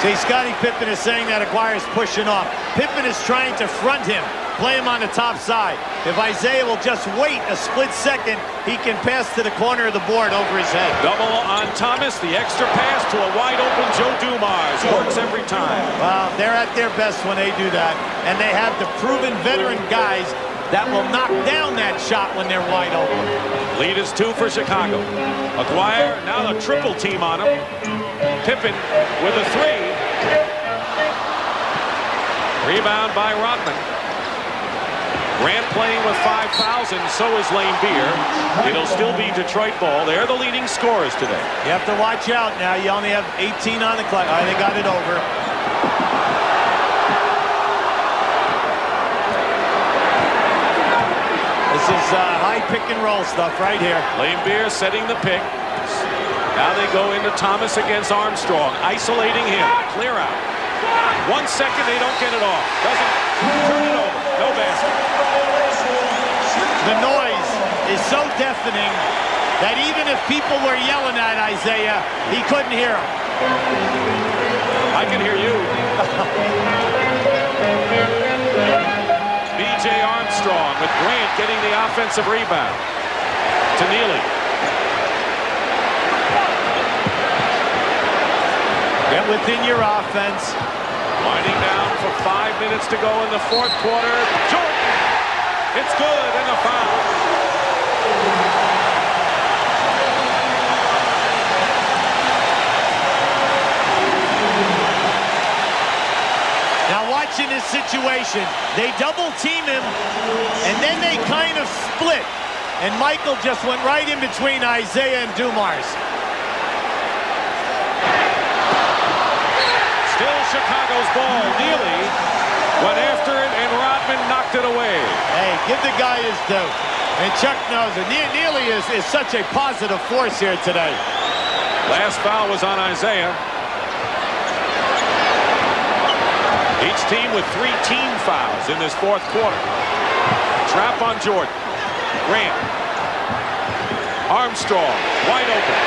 See, Scottie Pippen is saying that Aguirre's pushing off. Pippen is trying to front him, play him on the top side. If Isaiah will just wait a split second, he can pass to the corner of the board over his head. Double on Thomas, the extra pass to a wide-open Joe Dumars. Works every time. Well, they're at their best when they do that. And they have the proven veteran guys that will knock down that shot when they're wide open. Lead is 2 for Chicago. Aguirre, now the triple team on him. Pippen with a 3. Rebound by Rodman. Grant playing with 5 fouls, and so is Lane Beer. It'll still be Detroit ball. They're the leading scorers today. You have to watch out now. You only have 18 on the clock. All right, they got it over. This is high pick and roll stuff right here. Lane Beer setting the pick. Now they go into Thomas against Armstrong, isolating him. Clear out. 1 second, they don't get it off. Doesn't turn it over. No basket. The noise is so deafening that even if people were yelling at Isaiah, he couldn't hear them. I can hear you. B.J. Armstrong with Grant getting the offensive rebound. To Neely. Get within your offense. Winding down for 5 minutes to go in the fourth quarter. Jordan. It's good, and a foul. Now watching this situation, they double team him, and then they kind of split. And Michael just went right in between Isaiah and Dumars. Still Chicago's ball. Neely went after it, and Rodman knocked it away. Hey, give the guy his due. And Chuck knows it. Neely is such a positive force here today. Last foul was on Isaiah. Each team with 3 team fouls in this fourth quarter. Trap on Jordan. Grant. Armstrong, wide open.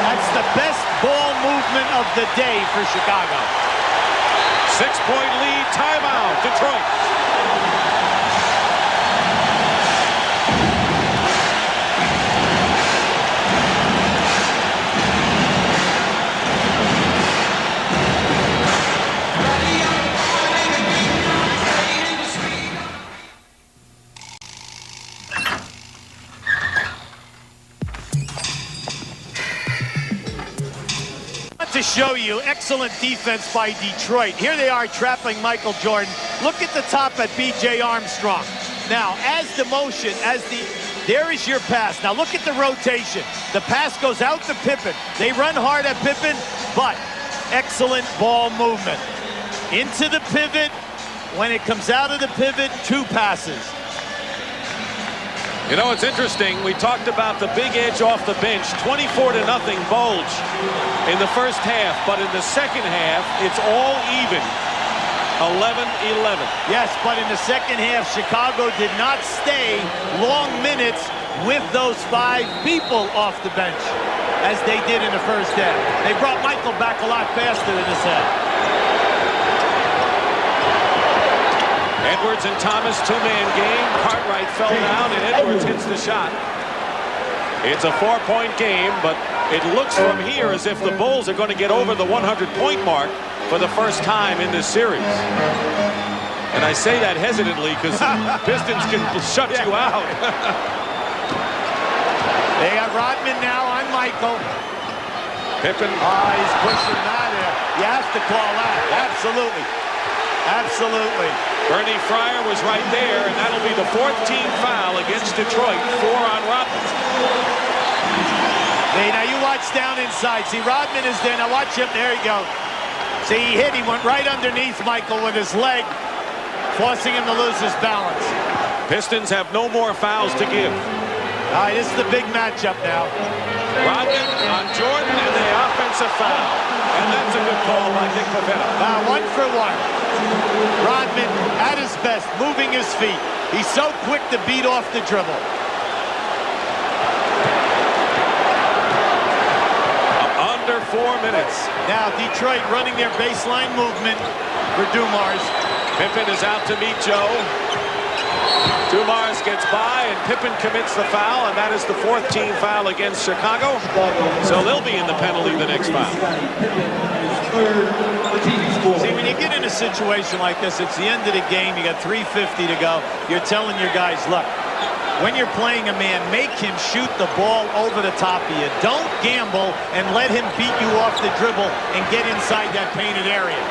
That's the best ball movement of the day for Chicago. 6-point lead, timeout, Detroit. To show you excellent defense by Detroit. Here they are trapping Michael Jordan. Look at the top at B.J. Armstrong. Now, there is your pass. Now look at the rotation. The pass goes out to Pippen. They run hard at Pippen, but excellent ball movement. Into the pivot. When it comes out of the pivot, 2 passes. You know, it's interesting. We talked about the big edge off the bench. 24-0 Bulge in the first half. But in the second half, it's all even. 11-11. Yes, but in the second half, Chicago did not stay long minutes with those 5 people off the bench as they did in the first half. They brought Michael back a lot faster in this half. Edwards and Thomas, 2-man game. Cartwright fell down, and Edwards hits the shot. It's a 4-point game, but it looks from here as if the Bulls are going to get over the 100-point mark for the first time in this series. And I say that hesitantly because Pistons can shut you out. They got Rodman now on Michael. Pippen. He's pushing him out of there. You have to call that. Absolutely. Absolutely. Bernie Fryer was right there, and that'll be the 4th team foul against Detroit. 4 on Rodman. See, now you watch down inside. See, Rodman is there. Now watch him. There you go. See, he hit. He went right underneath Michael with his leg, forcing him to lose his balance. Pistons have no more fouls to give. All right, this is the big matchup now. Rodman on Jordan and the offensive foul. And that's a good call by Nick Pavetta. Now 1 for 1. Rodman at his best, moving his feet. He's so quick to beat off the dribble. Under 4 minutes. Now Detroit running their baseline movement for Dumars. Pippen is out to meet Joe. Dumars gets by, and Pippen commits the foul, and that is the 4th team foul against Chicago. So they'll be in the penalty the next foul. See, when you get in a situation like this, it's the end of the game. You got 3:50 to go. You're telling your guys, look, when you're playing a man, make him shoot the ball over the top of you. Don't gamble and let him beat you off the dribble and get inside that painted area.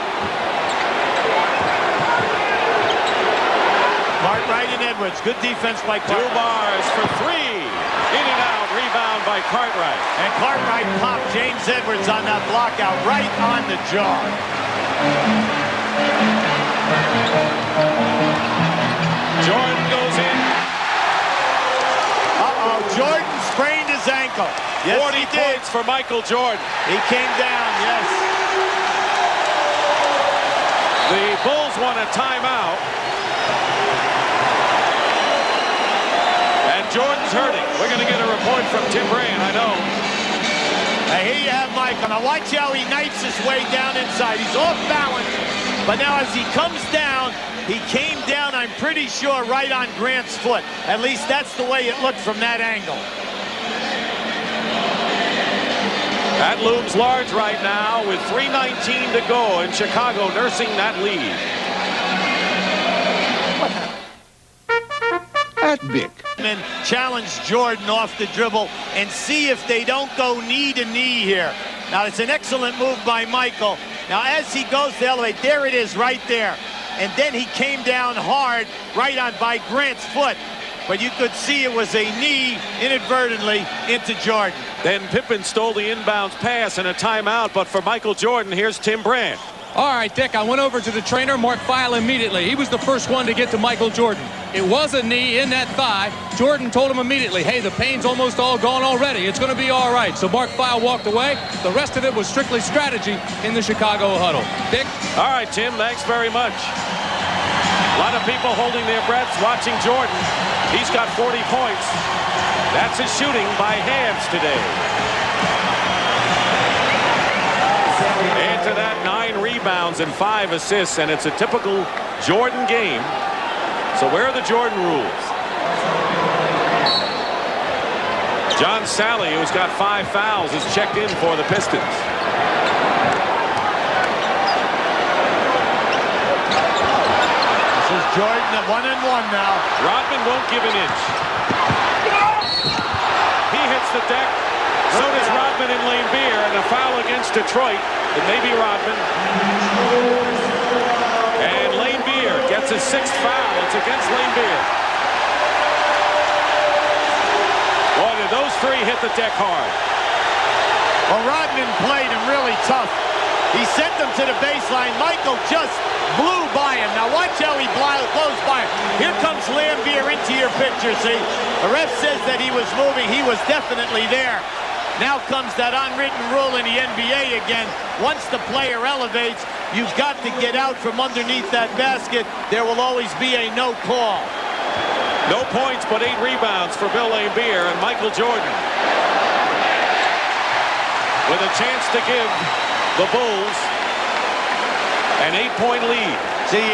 Cartwright and Edwards. Good defense by Cartwright. Dumars for 3. In and out. Rebound by Cartwright. And Cartwright popped James Edwards on that block out right on the jaw. Jordan goes in. Uh-oh. Jordan sprained his ankle. Yes, 40 he did. points for Michael Jordan. He came down, yes. The Bulls want a timeout. And Jordan's hurting. We're going to get a report from Tim Brand, I know. Now here you have Michael. Now watch how he knifes his way down inside. He's off balance. But now as he comes down, he came down, I'm pretty sure, right on Grant's foot. At least that's the way it looked from that angle. That looms large right now with 3:19 to go, and Chicago nursing that lead. At Bic. Challenge Jordan off the dribble and see if they don't go knee to knee here. Now it's an excellent move by Michael. Now as he goes to elevate, there it is right there. And then he came down hard right on by Grant's foot. But you could see it was a knee inadvertently into Jordan. Then Pippen stole the inbounds pass and a timeout, but for Michael Jordan, here's Tim Brand. All right, Dick, I went over to the trainer, Mark Feil, immediately. He was the first one to get to Michael Jordan. It was a knee in that thigh. Jordan told him immediately, hey, the pain's almost all gone already. It's going to be all right. So Mark Feil walked away. The rest of it was strictly strategy in the Chicago huddle. Dick? All right, Tim, thanks very much. A lot of people holding their breaths watching Jordan. He's got 40 points. That's his shooting by halves today. Add to that 9 rebounds and 5 assists, and it's a typical Jordan game. So where are the Jordan rules? John Sally, who's got 5 fouls, is checked in for the Pistons. This is Jordan at 1-1 now. Rodman won't give an inch. He hits the deck. So does Rodman and Lane Beer, and a foul against Detroit. It may be Rodman. And Lane Beer gets his 6th foul. It's against Lane Beer. Boy, did those 3 hit the deck hard. Well, Rodman played him really tough. He sent them to the baseline. Michael just blew by him. Now watch how he blows by him. Here comes Lambier into your picture, see? The ref says that he was moving. He was definitely there. Now comes that unwritten rule in the NBA again. Once the player elevates, you've got to get out from underneath that basket. There will always be a no call. No points, but 8 rebounds for Bill Laimbeer and Michael Jordan. With a chance to give the Bulls an 8-point lead. See,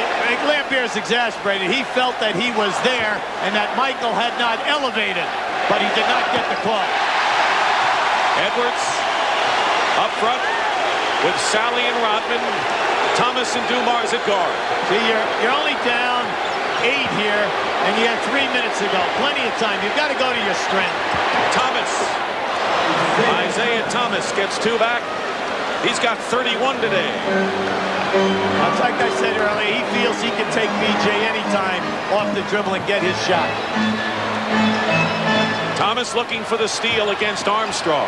Lambier's exasperated. He felt that he was there and that Michael had not elevated, but he did not get the call. Edwards up front with Sally and Rodman, Thomas and Dumars at guard. See, you're only down 8 here, and you had 3 minutes to go. Plenty of time. You've got to go to your strength. Thomas. Isaiah Thomas gets 2 back. He's got 31 today. Like I said earlier, he feels he can take BJ anytime off the dribble and get his shot. Thomas looking for the steal against Armstrong.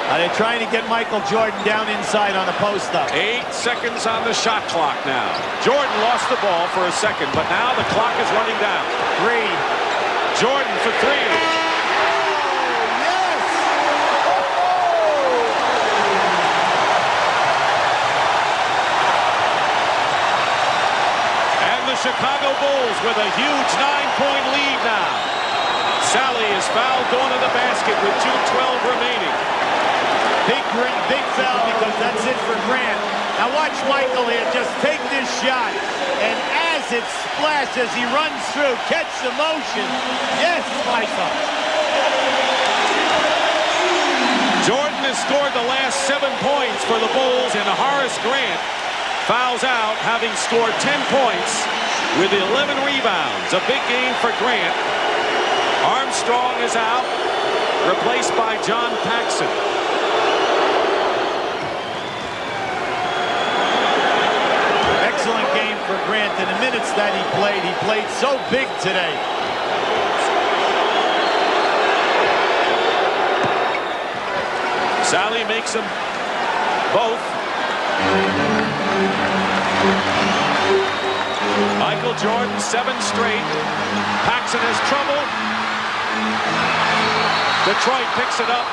They're trying to get Michael Jordan down inside on the post-up. 8 seconds on the shot clock now. Jordan lost the ball for a second, but now the clock is running down. 3. Jordan for 3. Chicago Bulls with a huge 9-point lead now. Sally is fouled going to the basket with 2:12 remaining. Big foul because that's it for Grant. Now watch Michael here just take this shot, and as it splashes, he runs through, catch the motion. Yes, Michael. Jordan has scored the last 7 points for the Bulls, and Horace Grant fouls out, having scored 10 points. With 11 rebounds, a big game for Grant. Armstrong is out, replaced by John Paxson. Excellent game for Grant. In the minutes that he played so big today. Sally makes them both. Michael Jordan, 7 straight. Paxson has trouble. Detroit picks it up.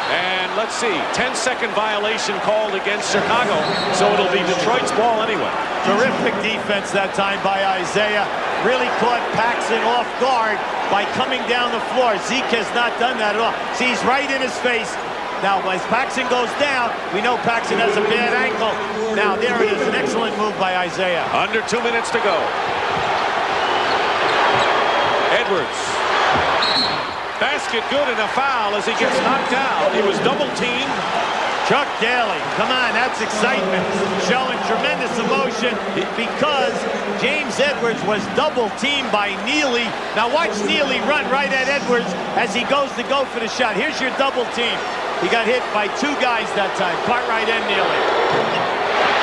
And let's see, 10-second violation called against Chicago. So it'll be Detroit's ball anyway. Terrific defense that time by Isaiah. Really caught Paxson off guard by coming down the floor. Zeke has not done that at all. See, he's right in his face. Now, as Paxson goes down, we know Paxson has a bad ankle. Now, there it is, an excellent move by Isaiah. Under 2 minutes to go. Edwards. Basket good and a foul as he gets knocked down. He was double-teamed. Chuck Daly, come on, that's excitement. Showing tremendous emotion because James Edwards was double-teamed by Neely. Now, watch Neely run right at Edwards as he goes to go for the shot. Here's your double-team. He got hit by 2 guys that time, Cartwright and Neely.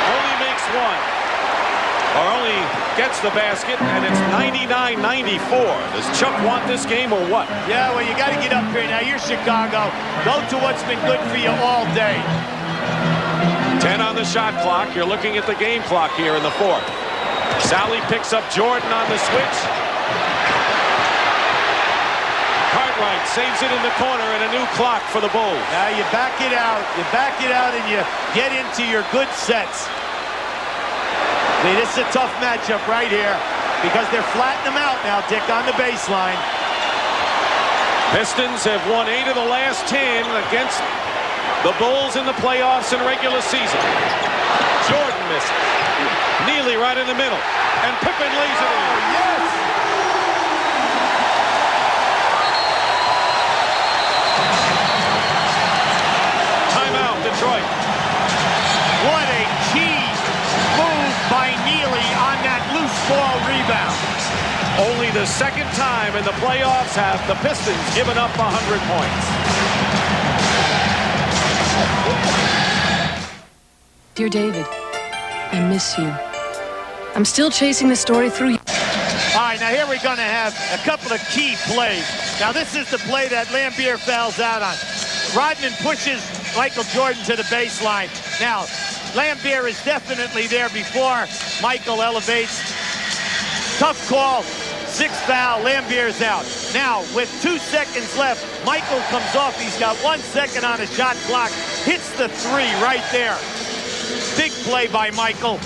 Only makes 1. Or only gets the basket, and it's 99-94. Does Chuck want this game or what? Yeah, well, you got to get up here. Now, you're Chicago. Go to what's been good for you all day. 10 on the shot clock. You're looking at the game clock here in the 4th. Sally picks up Jordan on the switch. Cartwright saves it in the corner, and a new clock for the Bulls. Now you back it out. You back it out, and you get into your good sets. See, this is a tough matchup right here because they're flattening them out now, Dick, on the baseline. Pistons have won 8 of the last 10 against the Bulls in the playoffs and regular season. Jordan misses. Neely right in the middle, and Pippen lays it in. Yes! Detroit. What a key move by Neely on that loose ball rebound. Only the 2nd time in the playoffs have the Pistons given up 100 points. Dear David, I miss you. I'm still chasing the story through you. All right, now here we're going to have a couple of key plays. Now this is the play that Lambier fouls out on. Rodman pushes Michael Jordan to the baseline. Now, Lambier is definitely there before Michael elevates. Tough call. 6th foul. Lambier's out. Now, with 2 seconds left, Michael comes off. He's got 1 second on the shot clock. Hits the 3 right there. Big play by Michael.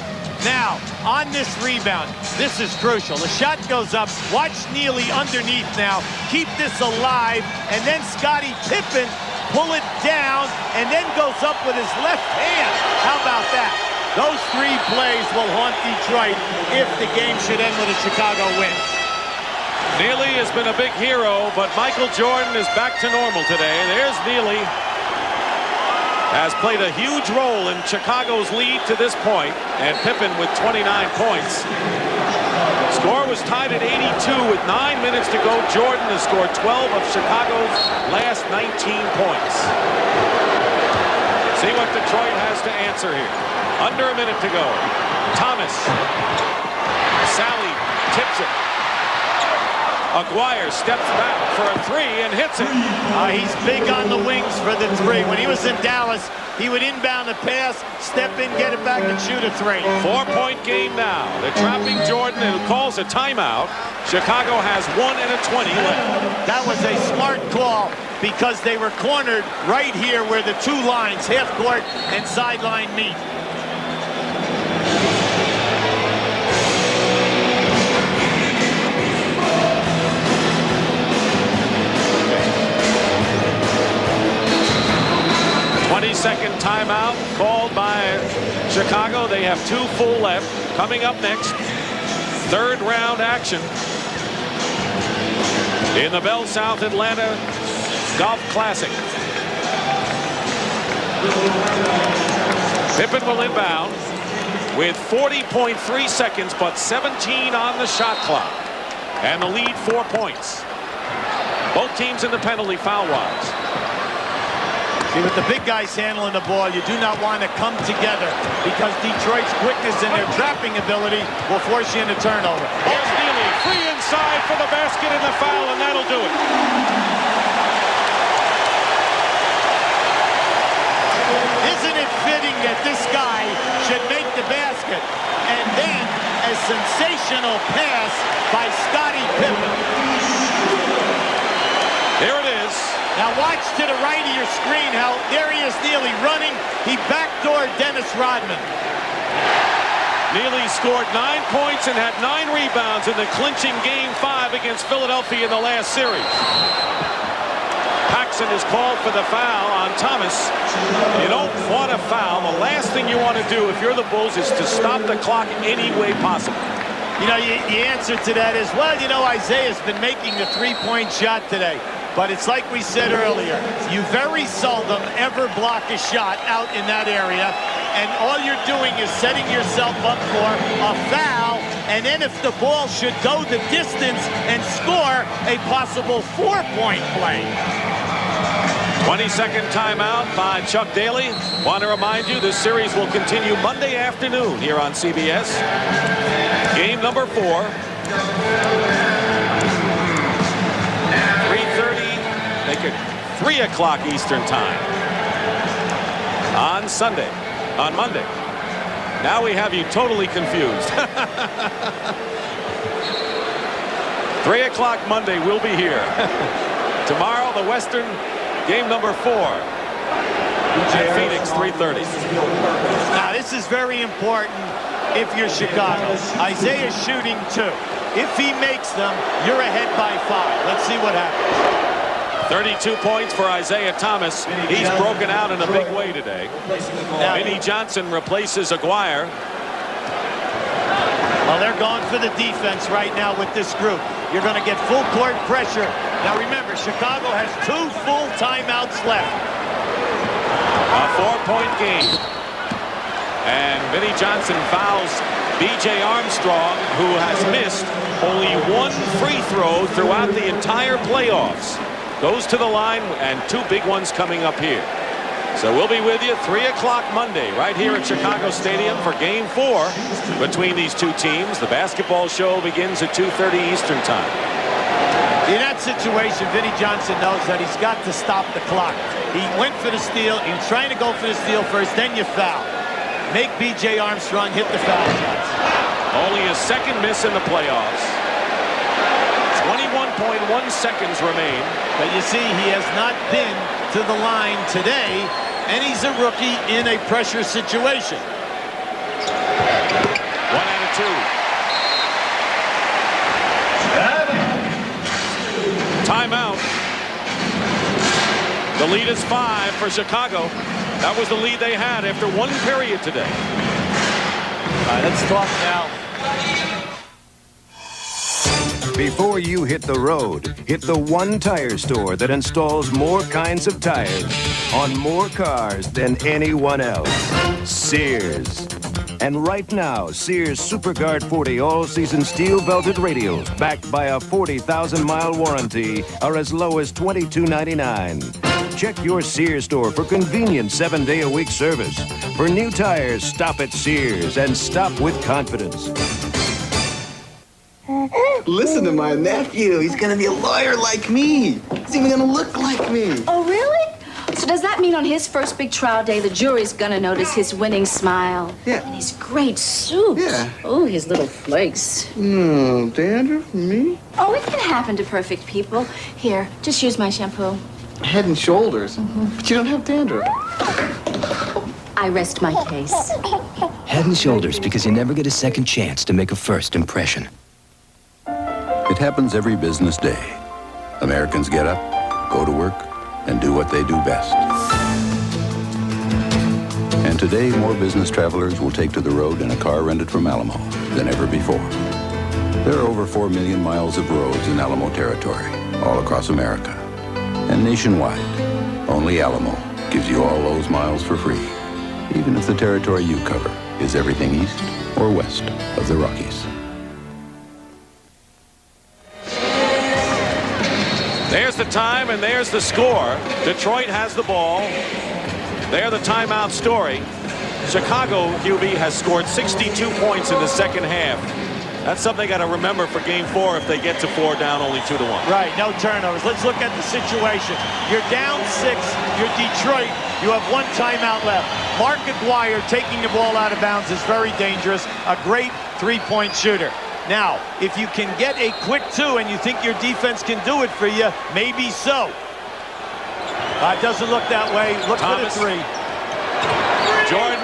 Now, on this rebound, this is crucial. The shot goes up. Watch Neely underneath now. Keep this alive. And then Scottie Pippen pull it down, and then goes up with his left hand. How about that? Those 3 plays will haunt Detroit if the game should end with a Chicago win. Neely has been a big hero, but Michael Jordan is back to normal today. There's Neely. Has played a huge role in Chicago's lead to this point, and Pippen with 29 points. Score was tied at 82 with 9 minutes to go. Jordan has scored 12 of Chicago's last 19 points. See what Detroit has to answer here. Under a minute to go. Thomas. Sally tips it. Aguirre steps back for a three and hits it. He's big on the wings for the three. When he was in Dallas, he would inbound the pass, step in, get it back, and shoot a three. 4-point game now. They're trapping Jordan, and calls a timeout. Chicago has 1 and a 20 left. That was a smart call because they were cornered right here where the two lines, half court and sideline, meet. Second timeout called by Chicago. They have 2 full left. Coming up next, third round action in the Bell South Atlanta Golf Classic. Pippen will inbound with 40.3 seconds, but 17 on the shot clock. And the lead 4 points. Both teams in the penalty foul-wise. See, with the big guys handling the ball, you do not want to come together because Detroit's quickness and their trapping ability will force you into turnover. Here's Neely, free inside for the basket and the foul, and that'll do it. Isn't it fitting that this guy should make the basket? And then a sensational pass by Scottie Pippen. Here it is. Now watch to the right of your screen how there he is, Neely running. He backdoored Dennis Rodman. Neely scored 9 points and had 9 rebounds in the clinching Game 5 against Philadelphia in the last series. Paxson is called for the foul on Thomas. You don't want a foul. The last thing you want to do if you're the Bulls is to stop the clock any way possible. You know, the answer to that is, well, you know, Isaiah's been making the three-point shot today. But it's like we said earlier, you very seldom ever block a shot out in that area. And all you're doing is setting yourself up for a foul. And then if the ball should go the distance and score a possible 4-point play. 22nd timeout by Chuck Daly. Want to remind you, this series will continue Monday afternoon here on CBS. Game number 4. 3:30, make it 3 o'clock Eastern time on Sunday, on Monday. Now we have you totally confused. 3 o'clock Monday, we'll be here. Tomorrow, the Western game number 4 at Phoenix, 3:30. Now, this is very important if you're Chicago. Isaiah's shooting 2. If he makes them, you're ahead by 5. Let's see what happens. 32 points for Isaiah Thomas. He's broken out in a big way today. Vinnie Johnson replaces Aguirre. Well, they're going for the defense right now with this group. You're going to get full court pressure. Now remember, Chicago has 2 full timeouts left. A 4-point game. And Vinnie Johnson fouls B.J. Armstrong, who has missed only 1 free throw throughout the entire playoffs. Goes to the line, and 2 big ones coming up here. So we'll be with you 3 o'clock Monday right here at Chicago Stadium for Game 4 between these 2 teams. The basketball show begins at 2:30 Eastern time. In that situation, Vinnie Johnson knows that he's got to stop the clock. He went for the steal. He was trying to go for the steal first, then you foul. Make B.J. Armstrong hit the foul shots. Only his 2nd miss in the playoffs. 21.1 seconds remain. But you see, he has not been to the line today, and he's a rookie in a pressure situation. 1 out of 2. Timeout. The lead is 5 for Chicago. That was the lead they had after 1 period today. All right, let's talk now. Before you hit the road, hit the one tire store that installs more kinds of tires on more cars than anyone else. Sears. And right now, Sears SuperGuard 40 all-season steel-belted radials, backed by a 40,000-mile warranty, are as low as $22.99. Check your Sears store for convenient 7-day-a-week service. For new tires, stop at Sears and stop with confidence. Listen to my nephew. He's going to be a lawyer like me. He's even going to look like me. Oh, really? So does that mean on his first big trial day, the jury's going to notice his winning smile? Yeah. And his great suit? Yeah. Oh, his little flakes. No, dandruff? Me? Oh, it can happen to perfect people. Here, just use my shampoo. Head and Shoulders? But you don't have dandruff. I rest my case. Head and Shoulders, because you never get a second chance to make a first impression. It happens every business day. Americans get up, go to work, and do what they do best. And today, more business travelers will take to the road in a car rented from Alamo than ever before. There are over 4 million miles of roads in Alamo territory, all across America. And nationwide, only Alamo gives you all those miles for free, even if the territory you cover is everything east or west of the Rockies. There's the time and there's the score. Detroit has the ball. There the timeout story. Chicago, QB, has scored 62 points in the second half. That's something they got to remember for game 4 if they get to 4 down only 2-1. Right, no turnovers. Let's look at the situation. You're down 6. You're Detroit. You have 1 timeout left. Mark Aguirre taking the ball out of bounds is very dangerous. A great 3-point shooter. Now, if you can get a quick 2 and you think your defense can do it for you, maybe so. It doesn't look that way. Look for the 3. Jordan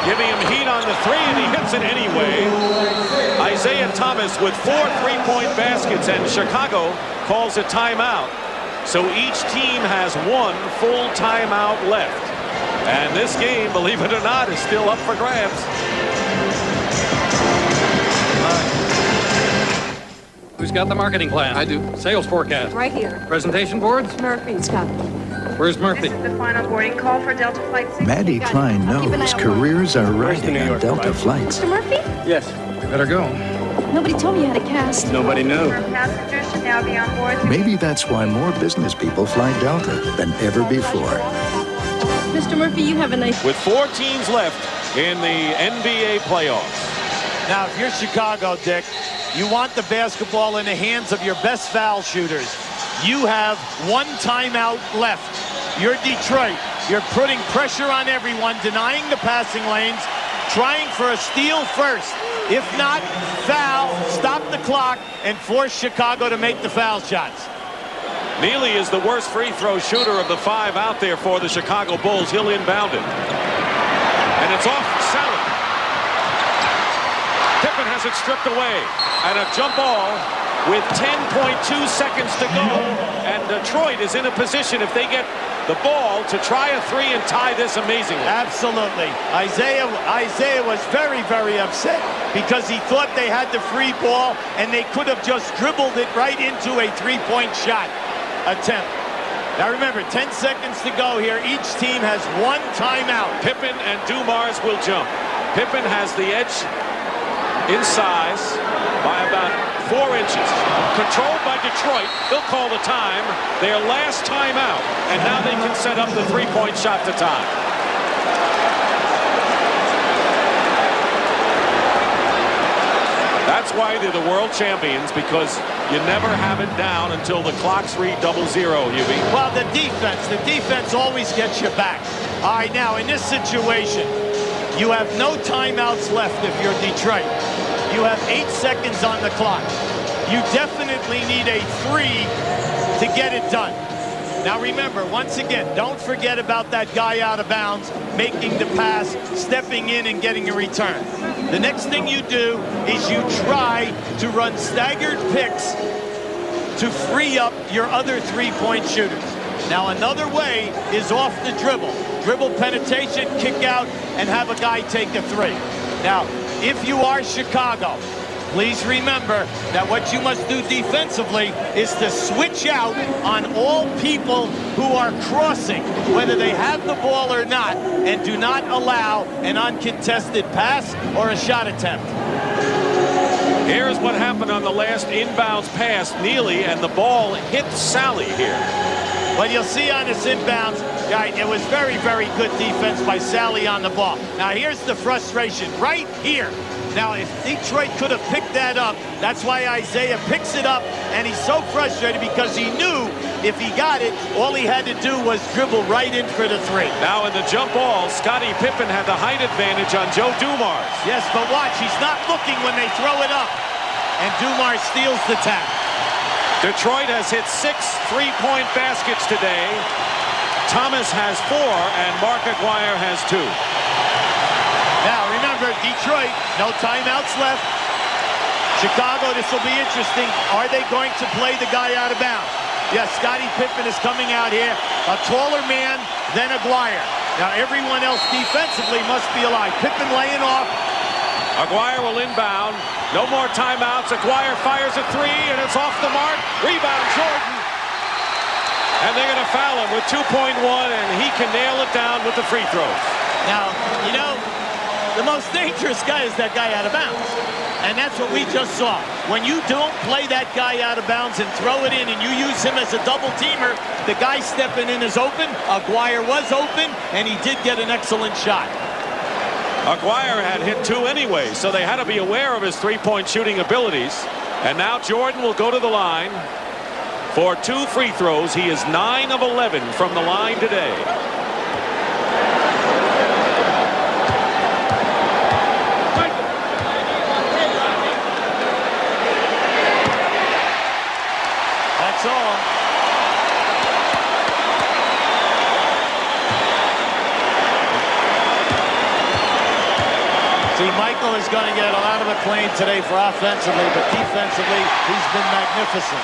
giving him heat on the 3, and he hits it anyway. Isaiah Thomas with 4 3-point baskets, and Chicago calls a timeout. So each team has 1 full timeout left. And this game, believe it or not, is still up for grabs. Who's got the marketing plan? I do. Sales forecast. Right here. Presentation boards? Murphy. Scott. Where's Murphy? This is the final boarding call for Delta Flight 6. Maddie Klein knows careers are riding on Delta flights. Mr. Murphy? Yes. We better go. Nobody told me you had a cast. Nobody knew. Passengers should now be on board. Maybe that's why more business people fly Delta than ever before. Mr. Murphy, you have a nice... With 4 teams left in the NBA playoffs. Now, if you're Chicago, Dick, you want the basketball in the hands of your best foul shooters. You have 1 timeout left. You're Detroit. You're putting pressure on everyone, denying the passing lanes, trying for a steal first. If not, foul, stop the clock, and force Chicago to make the foul shots. Neely is the worst free throw shooter of the 5 out there for the Chicago Bulls. He'll inbound it. And it's off Salad. Pippen has it stripped away. And a jump ball with 10.2 seconds to go. And Detroit is in a position, if they get the ball, to try a 3 and tie this amazingly. Absolutely. Isaiah was very, very upset because he thought they had the free ball and they could have just dribbled it right into a 3-point shot attempt. Now remember, 10 seconds to go here. Each team has 1 timeout. Pippen and Dumars will jump. Pippen has the edge in size by about 4 inches. Controlled by Detroit. They'll call the time. Their last timeout. And now they can set up the 3-point shot to tie. That's why they're the world champions, because you never have it down until the clocks read 0-0, Hubie. Well, the defense always gets you back. All right, now in this situation, you have no timeouts left if you're Detroit. You have 8 seconds on the clock. You definitely need a 3 to get it done. Now remember, once again, don't forget about that guy out of bounds, making the pass, stepping in and getting a return. The next thing you do is you try to run staggered picks to free up your other 3-point shooters. Now another way is off the dribble. Dribble penetration, kick out, and have a guy take a 3. Now, if you are Chicago, Please remember that what you must do defensively is to switch out on all people who are crossing, whether they have the ball or not, and do not allow an uncontested pass or a shot attempt. Here's what happened on the last inbounds pass. Neely, and the ball hit Sally here. But you'll see on this inbounds, right, it was very, very good defense by Sally on the ball. Now here's the frustration right here. Now if Detroit could have picked that up, that's why Isaiah picks it up, and he's so frustrated because he knew if he got it, all he had to do was dribble right in for the three. Now in the jump ball, Scottie Pippen had the height advantage on Joe Dumars. Yes, but watch, he's not looking when they throw it up. And Dumars steals the tap. Detroit has hit 6 3-point baskets today. Thomas has 4, and Mark Aguirre has 2. Now, remember, Detroit, no timeouts left. Chicago, this will be interesting. Are they going to play the guy out of bounds? Yes, Scottie Pippen is coming out here, a taller man than Aguirre. Now, everyone else defensively must be alive. Pippen laying off. Aguirre will inbound. No more timeouts. Aguirre fires a 3, and it's off the mark. Rebound, Jordan. And they're going to foul him with 2.1, and he can nail it down with the free throws. Now, you know, the most dangerous guy is that guy out of bounds. And that's what we just saw. When you don't play that guy out of bounds and throw it in and you use him as a double teamer, the guy stepping in is open. Aguirre was open, and he did get an excellent shot. Aguirre had hit 2 anyway, so they had to be aware of his three-point shooting abilities. And now Jordan will go to the line for 2 free throws. He is 9 of 11 from the line today. That's all. See, Michael is going to get a lot of acclaim today for offensively, but defensively, he's been magnificent.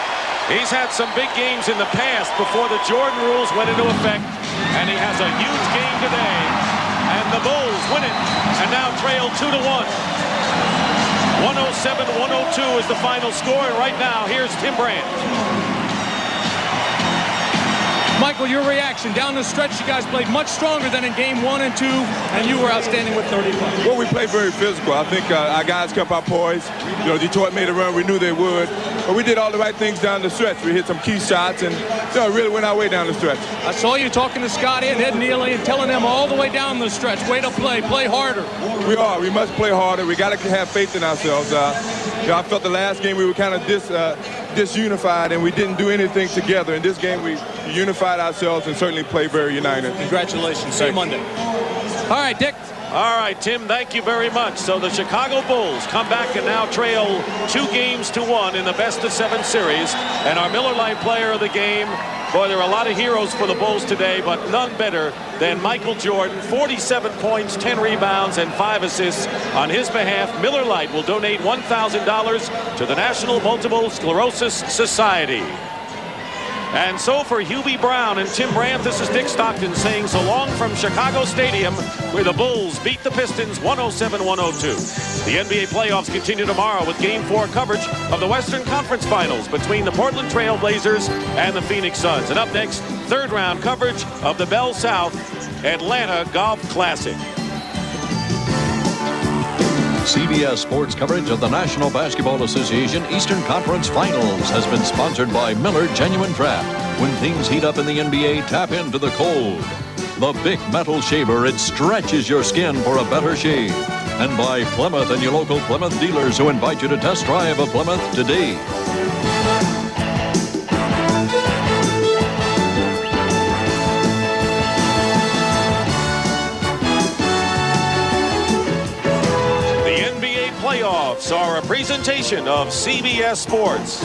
He's had some big games in the past before the Jordan rules went into effect, and he has a huge game today. And the Bulls win it, and now trail 2-1. 107-102 is the final score, and right now, here's Tim Brandt. Michael, your reaction. Down the stretch, you guys played much stronger than in game 1 and 2, and you were outstanding with 35. Well, we played very physical. I think our guys kept our poise. You know, Detroit made a run. We knew they would. But we did all the right things down the stretch. We hit some key shots and, you know, really went our way down the stretch. I saw you talking to Scottie and Ed Neely and telling them all the way down the stretch, way to play harder. We are. We must play harder. We got to have faith in ourselves. You know, I felt the last game we were kind of disunified, and we didn't do anything together. In this game, we unified ourselves and certainly played very united. Congratulations. See you Monday. All right, Dick. All right, Tim, thank you very much. So the Chicago Bulls come back and now trail 2-1 in the best-of-7 series. And our Miller Lite player of the game, boy, there are a lot of heroes for the Bulls today, but none better than Michael Jordan. 47 points, 10 rebounds, and 5 assists. On his behalf, Miller Lite will donate $1,000 to the National Multiple Sclerosis Society. And so for Hubie Brown and Tim Brandt, this is Dick Stockton saying so long from Chicago Stadium, where the Bulls beat the Pistons 107-102. The NBA playoffs continue tomorrow with Game 4 coverage of the Western Conference Finals between the Portland Trail Blazers and the Phoenix Suns. And up next, third-round coverage of the Bell South Atlanta Golf Classic. CBS Sports coverage of the National Basketball Association Eastern Conference Finals has been sponsored by Miller Genuine Draft. When things heat up in the NBA, tap into the cold. The Bic Metal Shaver, it stretches your skin for a better shave. And by Plymouth and your local Plymouth dealers who invite you to test drive a Plymouth today. Playoffs are a presentation of CBS Sports.